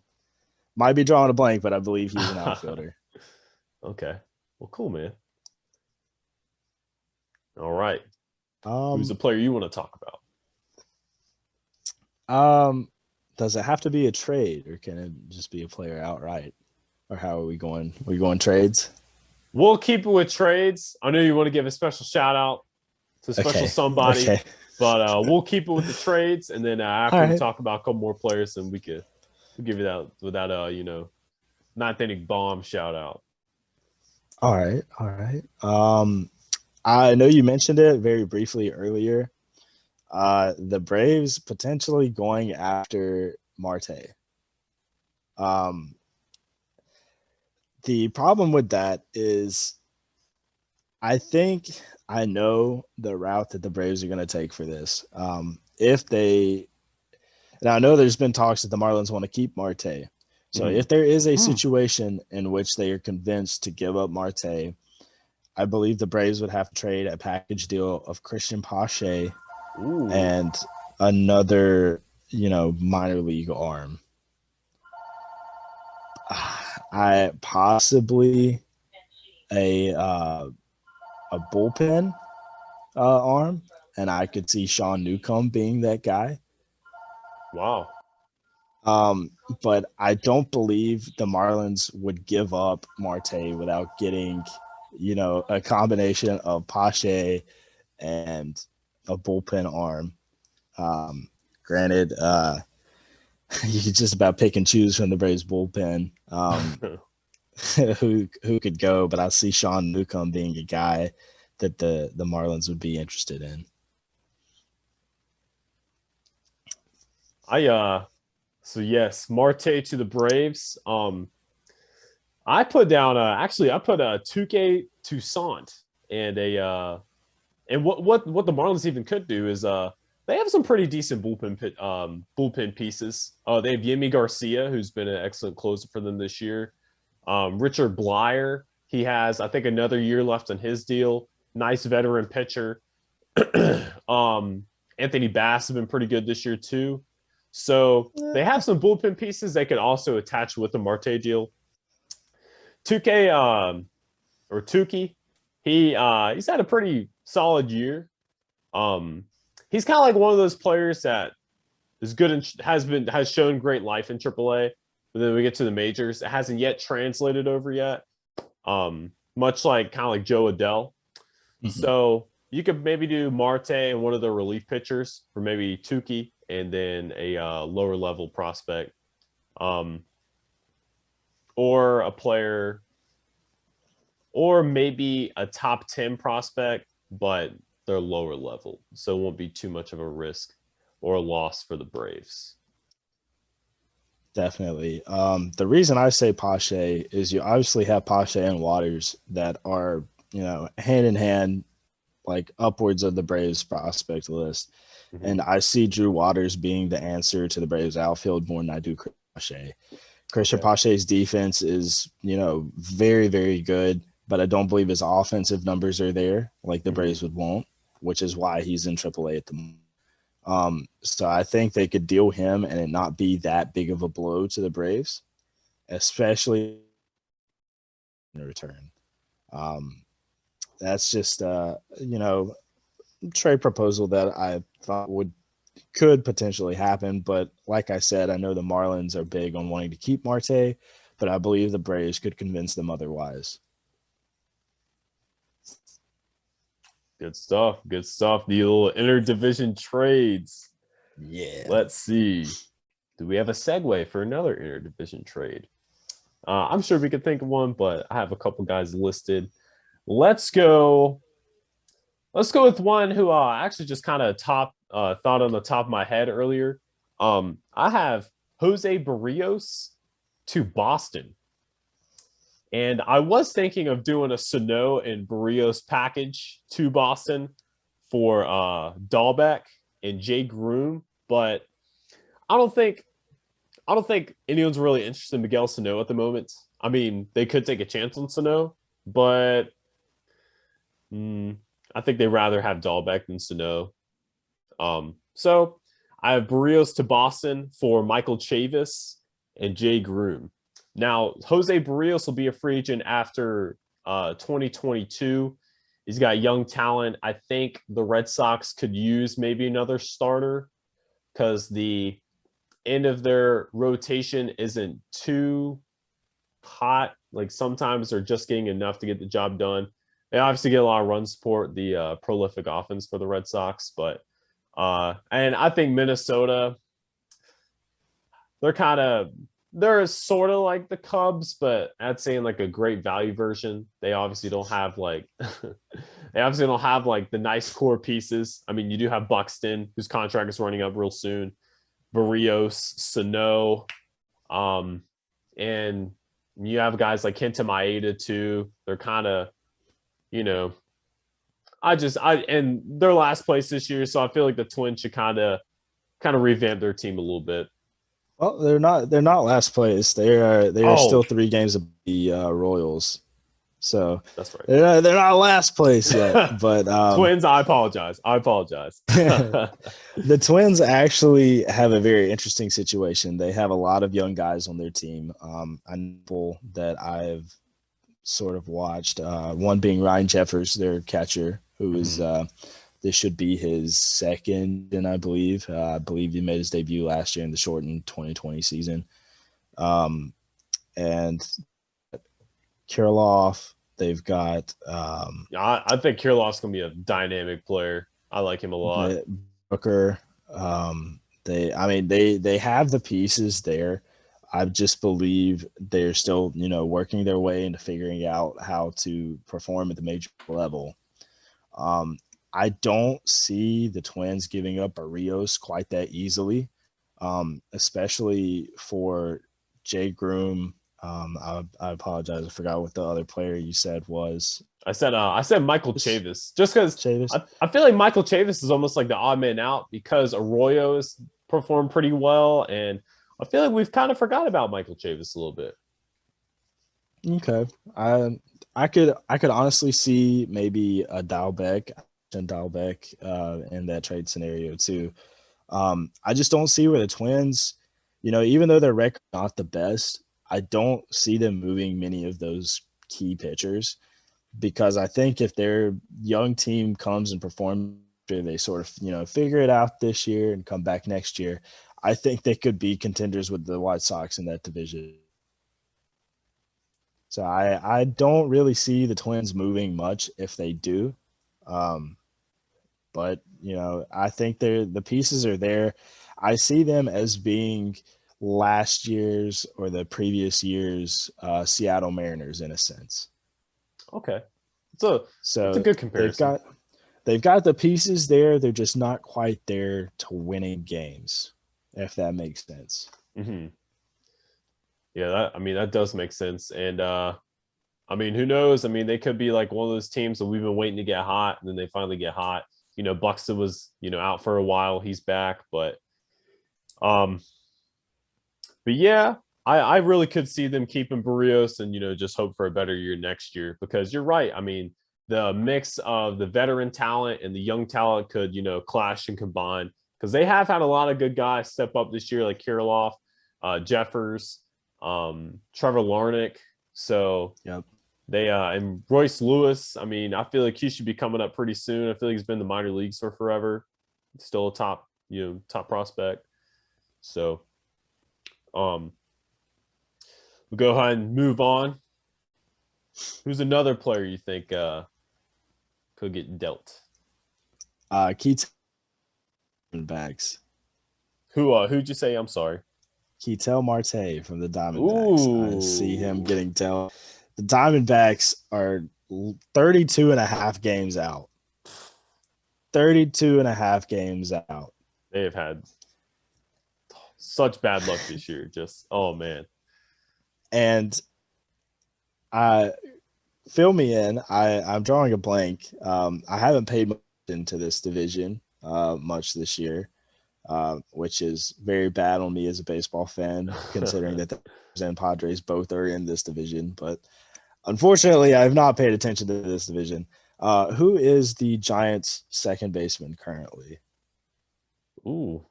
might be drawing a blank, but I believe he's an outfielder. Okay, well, cool, man. All right. Who's the player you want to talk about? Does it have to be a trade, or can it just be a player outright? Or how are we going? Are we going trades? We'll keep it with trades. I know you want to give a special shout out to a special somebody, but we'll keep it with the trades, and then after we talk about a couple more players, then we'll give you that without not thinking bomb shout out. All right. I know you mentioned it very briefly earlier. The Braves potentially going after Marte. The problem with that is I think I know the route that the Braves are going to take for this. And I know there's been talks that the Marlins want to keep Marte. So if there is a situation in which they are convinced to give up Marte, I believe the Braves would have to trade a package deal of Christian Pache and another, minor league arm. I possibly a bullpen arm, and I could see Sean Newcomb being that guy. Wow. But I don't believe the Marlins would give up Marte without getting, a combination of Pache and a bullpen arm. Granted, you could just about pick and choose from the Braves bullpen who could go, but I see Sean Newcomb being a guy that the Marlins would be interested in. So yes, Marte to the Braves. I put down I put a Tuque Toussaint and what the Marlins even could do is they have some pretty decent bullpen pieces. They have Yimi Garcia, who's been an excellent closer for them this year. Richard Blyer, he has I think another year left on his deal. Nice veteran pitcher. Anthony Bass has been pretty good this year too. So they have some bullpen pieces they could also attach with the Marte deal. Tuque, he's had a pretty solid year. He's kind of like one of those players that is good and has shown great life in AAA, but then we get to the majors, it hasn't yet translated over yet. Much like kind of like Joe Adell. Mm-hmm. So you could maybe do Marte and one of the relief pitchers for maybe Tuque and then a lower level prospect, or a player, or maybe a top 10 prospect, but they're lower level, so it won't be too much of a risk or a loss for the Braves. Definitely. The reason I say Pache is you obviously have Pache and Waters that are, hand in hand, like upwards of the Braves prospect list. Mm-hmm. And I see Drew Waters being the answer to the Braves outfield more than I do Pache. Christian Pache's defense is, very, very good, but I don't believe his offensive numbers are there like the Braves would want, which is why he's in AAA at the moment. So I think they could deal him and it not be that big of a blow to the Braves, especially in return. That's just, trade proposal that I thought could potentially happen. But like I said, I know the Marlins are big on wanting to keep Marte, but I believe the Braves could convince them otherwise. Good stuff. Good stuff. The little interdivision trades. Yeah. Let's see. Do we have a segue for another interdivision trade? I'm sure we could think of one, but I have a couple guys listed. Let's go with one who actually just kind of thought on the top of my head earlier. I have Jose Barrios to Boston. And I was thinking of doing a Sano and Barrios package to Boston for Dahlbeck and Jay Groom, but I don't think anyone's really interested in Miguel Sano at the moment. I mean, they could take a chance on Sano, but I think they'd rather have Dahlbeck than Sano. So I have Barrios to Boston for Michael Chavis and Jay Groom. Now, Jose Barrios will be a free agent after 2022. He's got young talent. I think the Red Sox could use maybe another starter because the end of their rotation isn't too hot. Like sometimes they're just getting enough to get the job done. They obviously get a lot of run support, the prolific offense for the Red Sox, but and I think Minnesota, they're sort of like the Cubs, but I'd say in like a great value version. They obviously don't have like the nice core pieces. I mean, you do have Buxton, whose contract is running up real soon, Barrios, Sano, and you have guys like Kenta Maeda too. They're kind of, and they're last place this year, so I feel like the Twins should kind of revamp their team a little bit. Well, they're not last place. They are still 3 games of the Royals. So that's right. They're not last place yet. But Twins, I apologize. The Twins actually have a very interesting situation. They have a lot of young guys on their team. I know that I've sort of watched. One being Ryan Jeffers, their catcher, who is this should be his second, and I believe he made his debut last year in the shortened 2020 season. And Kirilloff, they've got. I think Kirilloff's gonna be a dynamic player. I like him a lot. Booker. They have the pieces there. I just believe they're still, working their way into figuring out how to perform at the major level. I don't see the Twins giving up Barrios quite that easily, especially for Jay Groom. I apologize. I forgot what the other player you said was. I said Michael Chavis, just because I feel like Michael Chavis is almost like the odd man out because Arroyo has performed pretty well, and I feel like we've kind of forgot about Michael Chavis a little bit. Okay, I could honestly see maybe a Dahlbeck in that trade scenario too. I just don't see where the Twins, even though their record not the best, I don't see them moving many of those key pitchers because I think if their young team comes and performs, they sort of figure it out this year and come back next year, I think they could be contenders with the White Sox in that division. So I don't really see the Twins moving much if they do. But, I think the pieces are there. I see them as being last year's or the previous year's Seattle Mariners in a sense. Okay. It's a good comparison. They've got the pieces there. They're just not quite there to winning games, if that makes sense. Mm-hmm. Yeah, that does make sense. And who knows? They could be like one of those teams that we've been waiting to get hot, and then they finally get hot. Buxton was, out for a while. He's back, but yeah, I really could see them keeping Barrios and, just hope for a better year next year, because you're right. The mix of the veteran talent and the young talent could, clash and combine, because they have had a lot of good guys step up this year, like Kirilloff, Jeffers, Trevor Larnach. So yep. They and Royce Lewis. I feel like he should be coming up pretty soon. I feel like he's been in the minor leagues for forever. Still a top prospect. So, we'll go ahead and move on. Who's another player you think could get dealt? Keith Diamondbacks. Who'd you say? I'm sorry. Ketel Marte from the Diamondbacks. I see him getting dealt. The Diamondbacks are 32 and a half games out. 32 and a half games out. They have had such bad luck this year. Just, oh, man. And fill me in. I'm drawing a blank. I haven't paid much into this division much this year, which is very bad on me as a baseball fan, considering that the Rays and Padres both are in this division. But unfortunately, I have not paid attention to this division. Who is the Giants' second baseman currently? Ooh.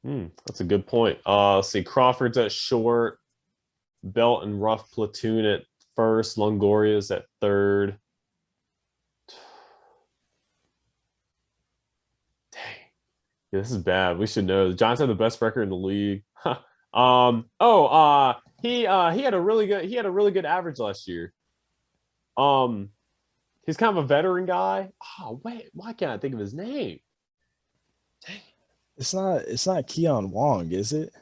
That's a good point. Let's see. Crawford's at short. Belt and Ruff platoon at first. Longoria's at third. Dang. Yeah, this is bad. We should know. The Giants have the best record in the league. He had a really good average last year. He's kind of a veteran guy. Oh, wait, why can't I think of his name? Dang. It's not Keon Wong, is it?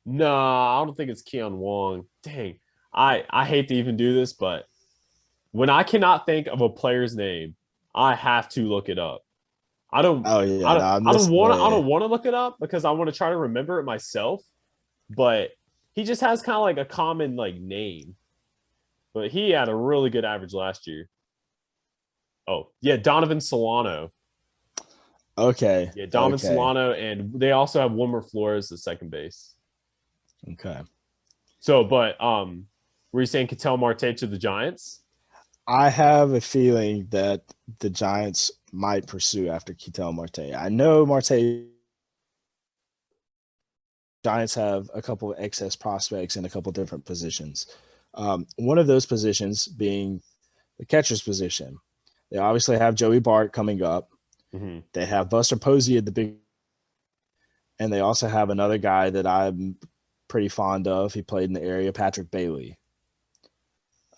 No, I don't think it's Keon Wong. Dang. I hate to even do this, but when I cannot think of a player's name, I have to look it up. I don't want to look it up because I want to try to remember it myself, but he just has kind of like a common like name. But he had a really good average last year. Oh, yeah, Donovan Solano. Okay. Yeah, Donovan Solano, and they also have Wilmer Flores at second base. Okay. So, but were you saying Ketel Marte to the Giants? I have a feeling that the Giants might pursue after Ketel Marte. I know Giants have a couple of excess prospects in a couple of different positions. One of those positions being the catcher's position. They obviously have Joey Bart coming up. Mm-hmm. They have Buster Posey at the big, and they also have another guy that I'm pretty fond of. He played in the area, Patrick Bailey.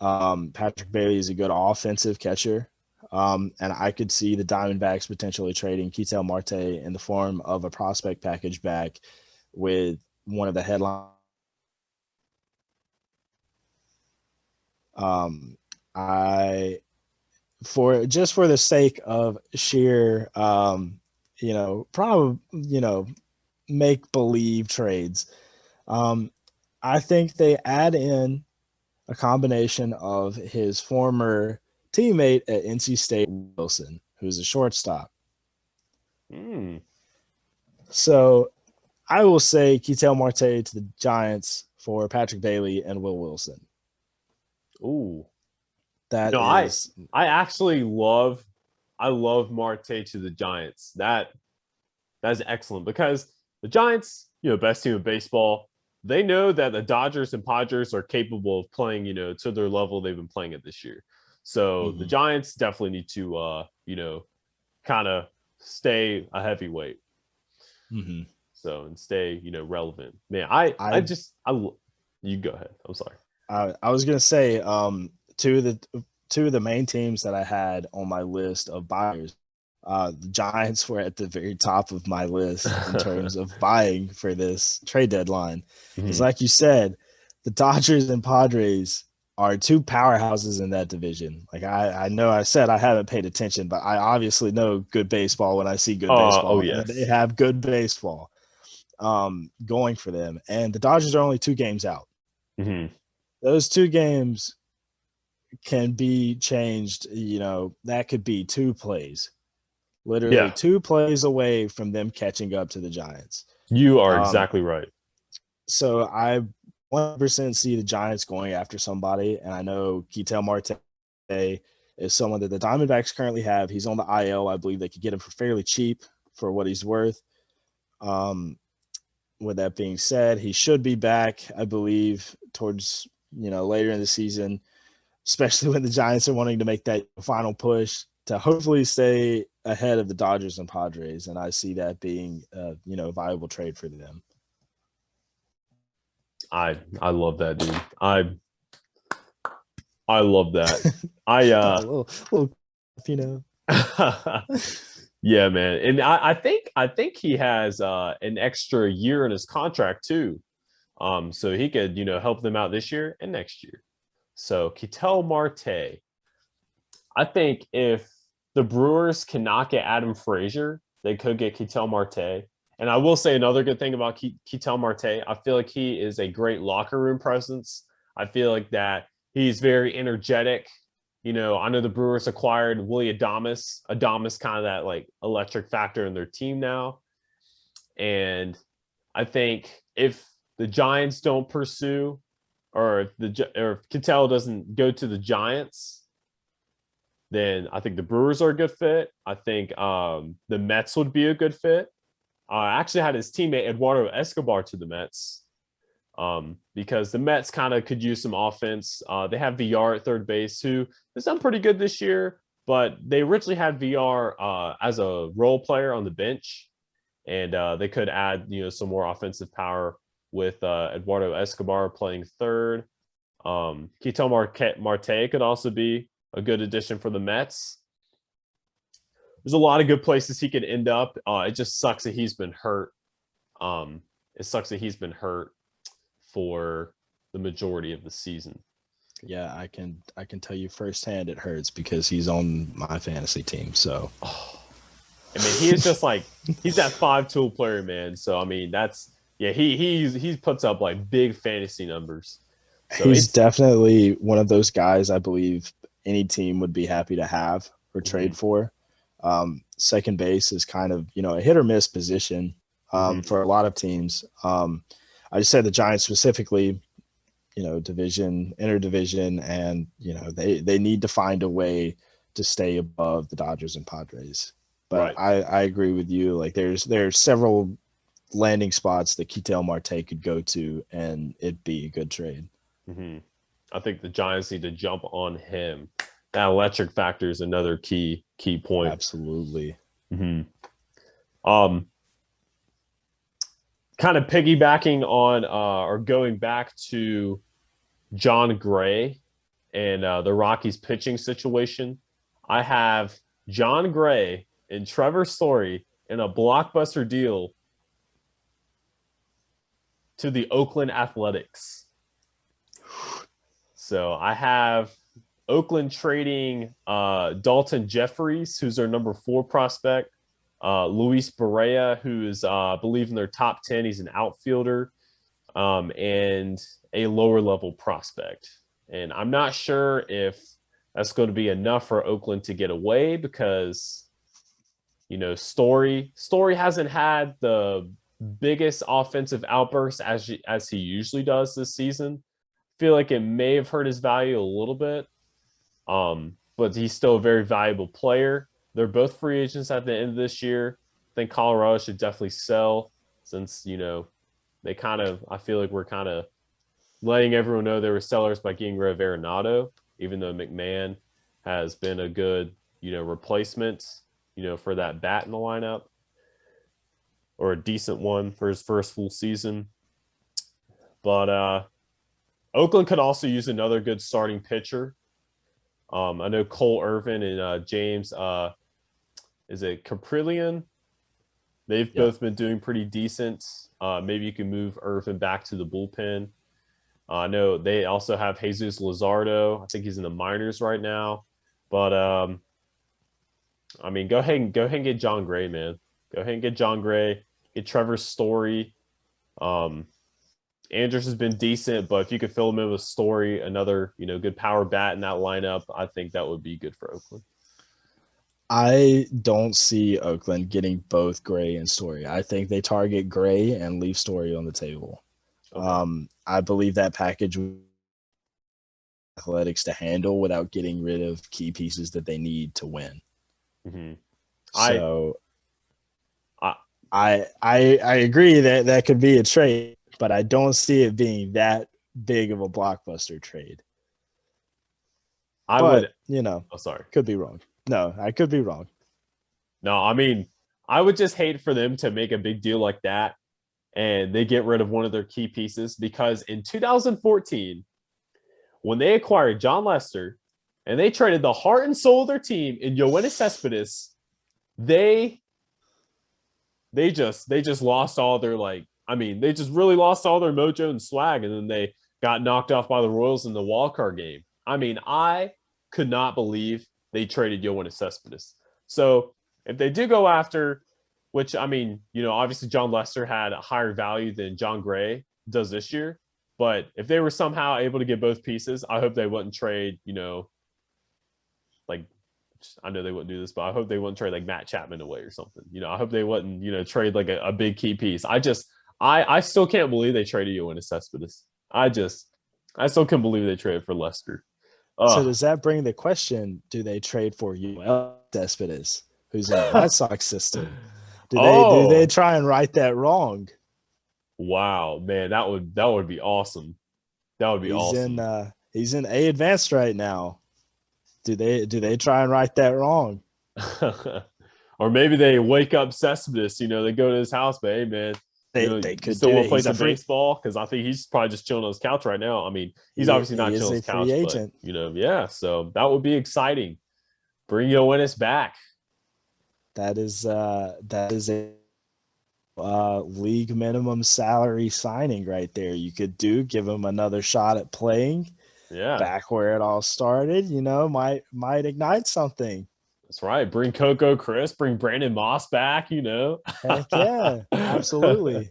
Patrick Bailey is a good offensive catcher, and I could see the Diamondbacks potentially trading Ketel Marte in the form of a prospect package back with one of the headlines. For the sake of sheer, make believe trades, I think they add in a combination of his former teammate at NC State, Wilson, who's a shortstop. So I will say Ketel Marte to the Giants for Patrick Bailey and Will Wilson. Ooh. I actually love Marte to the Giants. That's excellent because the Giants, best team in baseball. They know that the Dodgers and Padres are capable of playing, to their level they've been playing it this year. So the Giants definitely need to, kind of stay a heavyweight. Mm-hmm. So and stay, relevant. Man, you go ahead. I'm sorry. I was gonna say, two of the main teams that I had on my list of buyers The Giants were at the very top of my list in terms of buying for this trade deadline. Because, like you said, the Dodgers and Padres are two powerhouses in that division. Like I know I said I haven't paid attention, but I obviously know good baseball when I see good baseball. Oh And they yes. have good baseball going for them. And the Dodgers are only 2 games out. Those 2 games can be changed. That could be 2 plays. Literally Yeah, 2 plays away from them catching up to the Giants. you are exactly right. So I 100% see the Giants going after somebody, and I know Ketel Marte is someone that the Diamondbacks currently have. He's on the IL. I believe they could get him for fairly cheap for what he's worth. With that being said, he should be back, I believe, towards later in the season, especially when the Giants are wanting to make that final push to hopefully stay ahead of the Dodgers and Padres, and I see that being a viable trade for them. I love that, dude. I love that. A little Yeah, man. And I think he has an extra year in his contract too. So he could, help them out this year and next year. So Ketel Marte. I think if the Brewers cannot get Adam Frazier, they could get Ketel Marte. And I will say another good thing about Ketel Marte. I feel like he is a great locker room presence. I feel like that he's very energetic. I know the Brewers acquired Willie Adames. Adames kind of that like electric factor in their team now. And I think if the Giants don't pursue, or if Ketel doesn't go to the Giants, then I think the Brewers are a good fit. I think the Mets would be a good fit. I actually had his teammate Eduardo Escobar to the Mets because the Mets kind of could use some offense. They have VR at third base, who has done pretty good this year, but they originally had VR as a role player on the bench, and they could add some more offensive power with Eduardo Escobar playing third. Ketel Marte could also be a good addition for the Mets. There's a lot of good places he could end up. It just sucks that he's been hurt. It sucks that he's been hurt for the majority of the season. Yeah, I can tell you firsthand it hurts because he's on my fantasy team. So, I mean, he is just like he's that 5-tool player, man. So I mean, he puts up like big fantasy numbers. So he's definitely one of those guys I believe any team would be happy to have or trade for. Second base is kind of a hit or miss position for a lot of teams. I just said the Giants specifically, division, interdivision, and they need to find a way to stay above the Dodgers and Padres. But right. I agree with you. Like there's several landing spots that Ketel Marte could go to, and it'd be a good trade. I think the Giants need to jump on him. That electric factor is another key point. Absolutely. Kind of piggybacking on or going back to John Gray and the Rockies pitching situation. I have John Gray and Trevor Story in a blockbuster deal to the Oakland Athletics. So I have Oakland trading Dalton Jeffries, who's their number 4 prospect, Luis Barrera, who is, I believe, in their top 10. He's an outfielder, and a lower level prospect. And I'm not sure if that's going to be enough for Oakland to get away because, Story hasn't had the biggest offensive outburst as he usually does this season. I feel like it may have hurt his value a little bit. But he's still a very valuable player. They're both free agents at the end of this year. I think Colorado should definitely sell since, they I feel like we're kind of letting everyone know they were sellers by getting rid of Arenado, even though McMahon has been a good, replacement, for that bat in the lineup, or a decent one for his first full season. But Oakland could also use another good starting pitcher. I know Cole Irvin and James is it Caprillion? They've Yeah. both been doing pretty decent. Maybe you can move Irvin back to the bullpen. I know they also have Jesus Luzardo. I think he's in the minors right now. But I mean, go ahead and get John Gray, man. Go ahead and get John Gray. Get Trevor Story. Andrews has been decent, but if you could fill him in with Story, another good power bat in that lineup, I think that would be good for Oakland. I don't see Oakland getting both Gray and Story. I think they target Gray and leave Story on the table. Okay. I believe that package Athletics to handle without getting rid of key pieces that they need to win. Mm-hmm. So I agree that could be a trade, but I don't see it being that big of a blockbuster trade. Oh, sorry. Could be wrong. No, I could be wrong. No, I mean, I would just hate for them to make a big deal like that and they get rid of one of their key pieces, because in 2014, when they acquired John Lester and they traded the heart and soul of their team in Yoenis Cespedes, they just lost all their they just really lost all their mojo and swag, and then they got knocked off by the Royals in the wild card game. I mean, I could not believe they traded Yoenis Cespedes. So if they do go after, which I mean, obviously John Lester had a higher value than John Gray does this year. But if they were somehow able to get both pieces, I hope they wouldn't trade, I know they wouldn't do this, but I hope they wouldn't trade like Matt Chapman away or something. I hope they wouldn't, trade like a big key piece. I still can't believe they traded Yoenis Cespedes. I still can't believe they traded for Lester. So does that bring the question, do they trade for Yoenis Cespedes, who's in the White Sox system? Do they try and right that wrong? Wow, man, that would be awesome. That would be awesome. He's in A advanced right now. Do they try and right that wrong? Or maybe they wake up Cespedes, they go to his house, but hey man, they could still want to play some baseball, because I think he's probably just chilling on his couch right now. I mean, he's obviously not chilling on his couch, agent. But yeah, so that would be exciting. Bring Yoenis back. That is a league minimum salary signing right there. You could give him another shot at playing. Yeah, back where it all started. Might ignite something. That's right. Bring Coco Chris. Bring Brandon Moss back. Heck yeah, absolutely,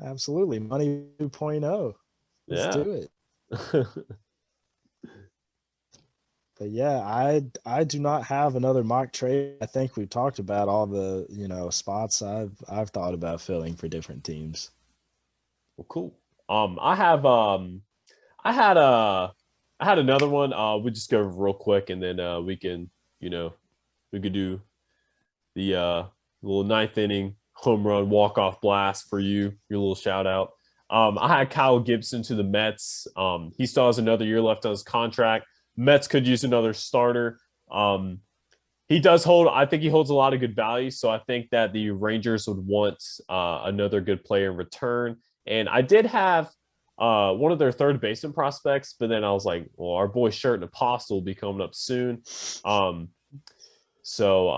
absolutely. Money 2.0. Let's do it. But yeah, I do not have another mock trade. I think we've talked about all the spots I've thought about filling for different teams. Well, cool. I had another one. We'll just go real quick, and then we can we could do the little ninth inning home run walk-off blast for you, your little shout out. I had Kyle Gibson to the Mets. He still has another year left on his contract. Mets could use another starter. He does I think he holds a lot of good value. So I think that the Rangers would want another good player in return. And I did have one of their third baseman prospects, but then I was like, well, our boy Shirt and Apostle will be coming up soon. So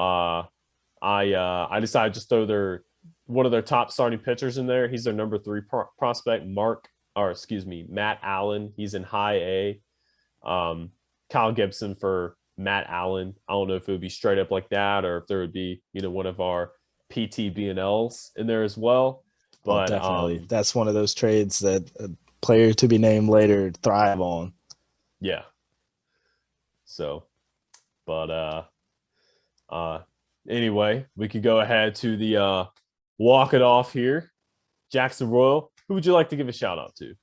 I decided to just throw one of their top starting pitchers in there. He's their number 3 prospect, Matt Allen. He's in high A. Kyle Gibson for Matt Allen. I don't know if it would be straight up like that, or if there would be, one of our PT BNLs in there as well. But definitely, that's one of those trades that a player to be named later thrive on. Yeah. So, but anyway, we could go ahead to the walk it off here. Jackson Royal. Who would you like to give a shout out to?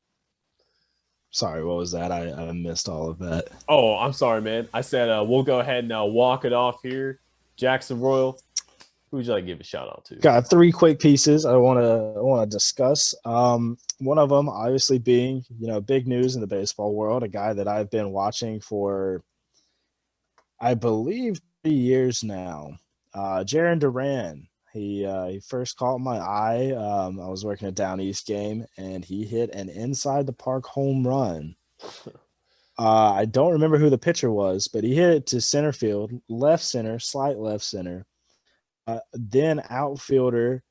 Sorry, what was that? I missed all of that. Oh, I'm sorry, man. I said we'll go ahead and walk it off here. Jackson Royal. Who would you like to give a shout out to? Got 3 quick pieces I want to discuss. One of them, obviously, being big news in the baseball world. A guy that I've been watching for, I believe, 3 years now. Jaren Duran. He first caught my eye. I was working a Down East game, and he hit an inside the park home run I don't remember who the pitcher was, but he hit it to center field, left center, slight left center. Then outfielder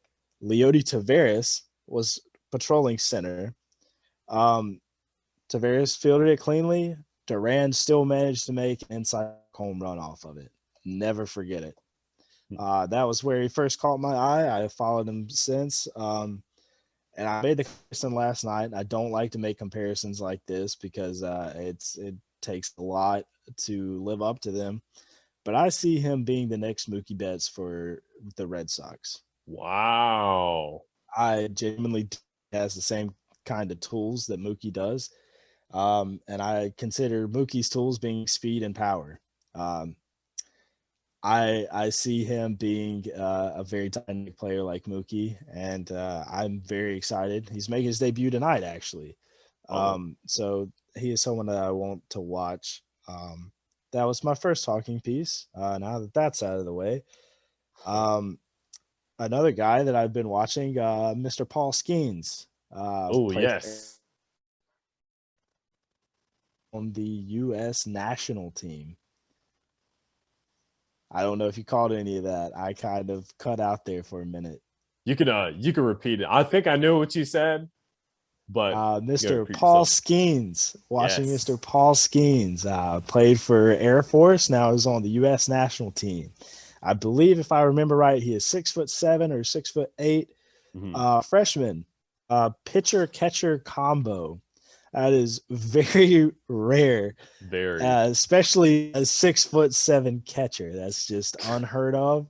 Leody Taveras was patrolling center. Taveras fielded it cleanly. Duran still managed to make an inside home run off of it. Never forget it. That was where he first caught my eye. I followed him since. And I made the comparison last night. I don't like to make comparisons like this because it takes a lot to live up to them. But I see him being the next Mookie Betts for the Red Sox. Wow. I genuinely has the same kind of tools that Mookie does. And I consider Mookie's tools being speed and power. I see him being a very dynamic player like Mookie, and I'm very excited. He's making his debut tonight, actually. So he is someone that I want to watch. That was my first talking piece. Now that that's out of the way, another guy that I've been watching, Mr. Paul Skeens. Yes. On the U.S. national team. I don't know if you caught any of that. I kind of cut out there for a minute. You can repeat it. I think I know what you said, but Mr. Paul Skeens, watching yes. Mr. Paul Skeens, played for Air Force. Now is on the U.S. national team. I believe, if I remember right, he is 6'7" or 6'8". Mm-hmm. Freshman, pitcher catcher combo. That is very rare, especially a 6'7" catcher. That's just unheard of,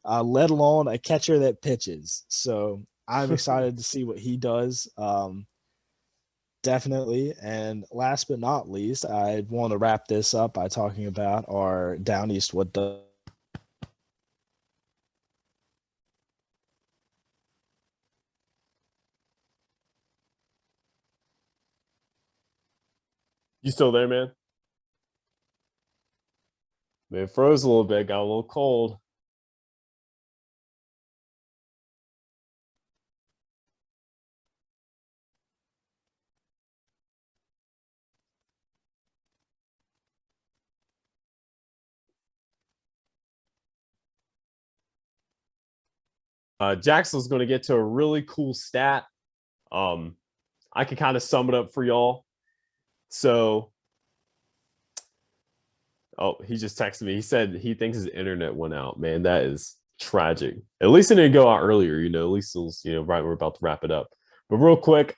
let alone a catcher that pitches. So I'm excited to see what he does. Definitely. And last but not least, I want to wrap this up by talking about our Down East Wood Ducks. You still there, man? It froze a little bit, got a little cold. Jackson's going to get to a really cool stat. I can kind of sum it up for y'all. So, he just texted me. He said he thinks his internet went out. Man, that is tragic. At least it didn't go out earlier. At least it was, right. We're about to wrap it up. But real quick,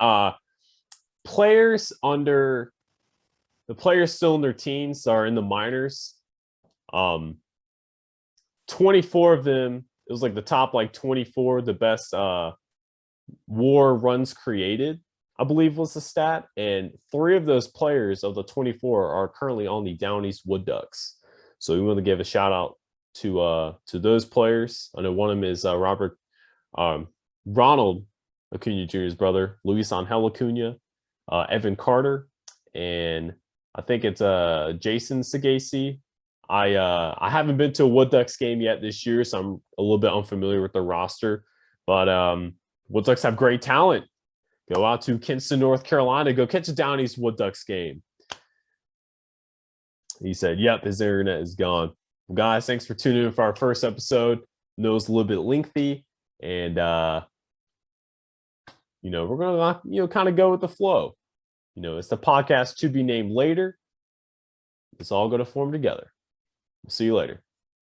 players still in their teens are in the minors. 24 of them. It was like the top 24, the best WAR runs created, I believe was the stat. And 3 of those players of the 24 are currently on the Down East Wood Ducks. So we want to give a shout out to those players. I know one of them is Ronald Acuna Jr.'s brother, Luis Angel Acuna, Evan Carter, and I think it's Jason Sagasi. I haven't been to a Wood Ducks game yet this year, so I'm a little bit unfamiliar with the roster. But Wood Ducks have great talent. Go out to Kinston, North Carolina. Go catch a Down East Wood Ducks game. He said, yep, his internet is gone. Well, guys, thanks for tuning in for our first episode. I know it's a little bit lengthy, and we're gonna kind of go with the flow. It's the podcast to be named later. It's all going to form together. We'll see you later.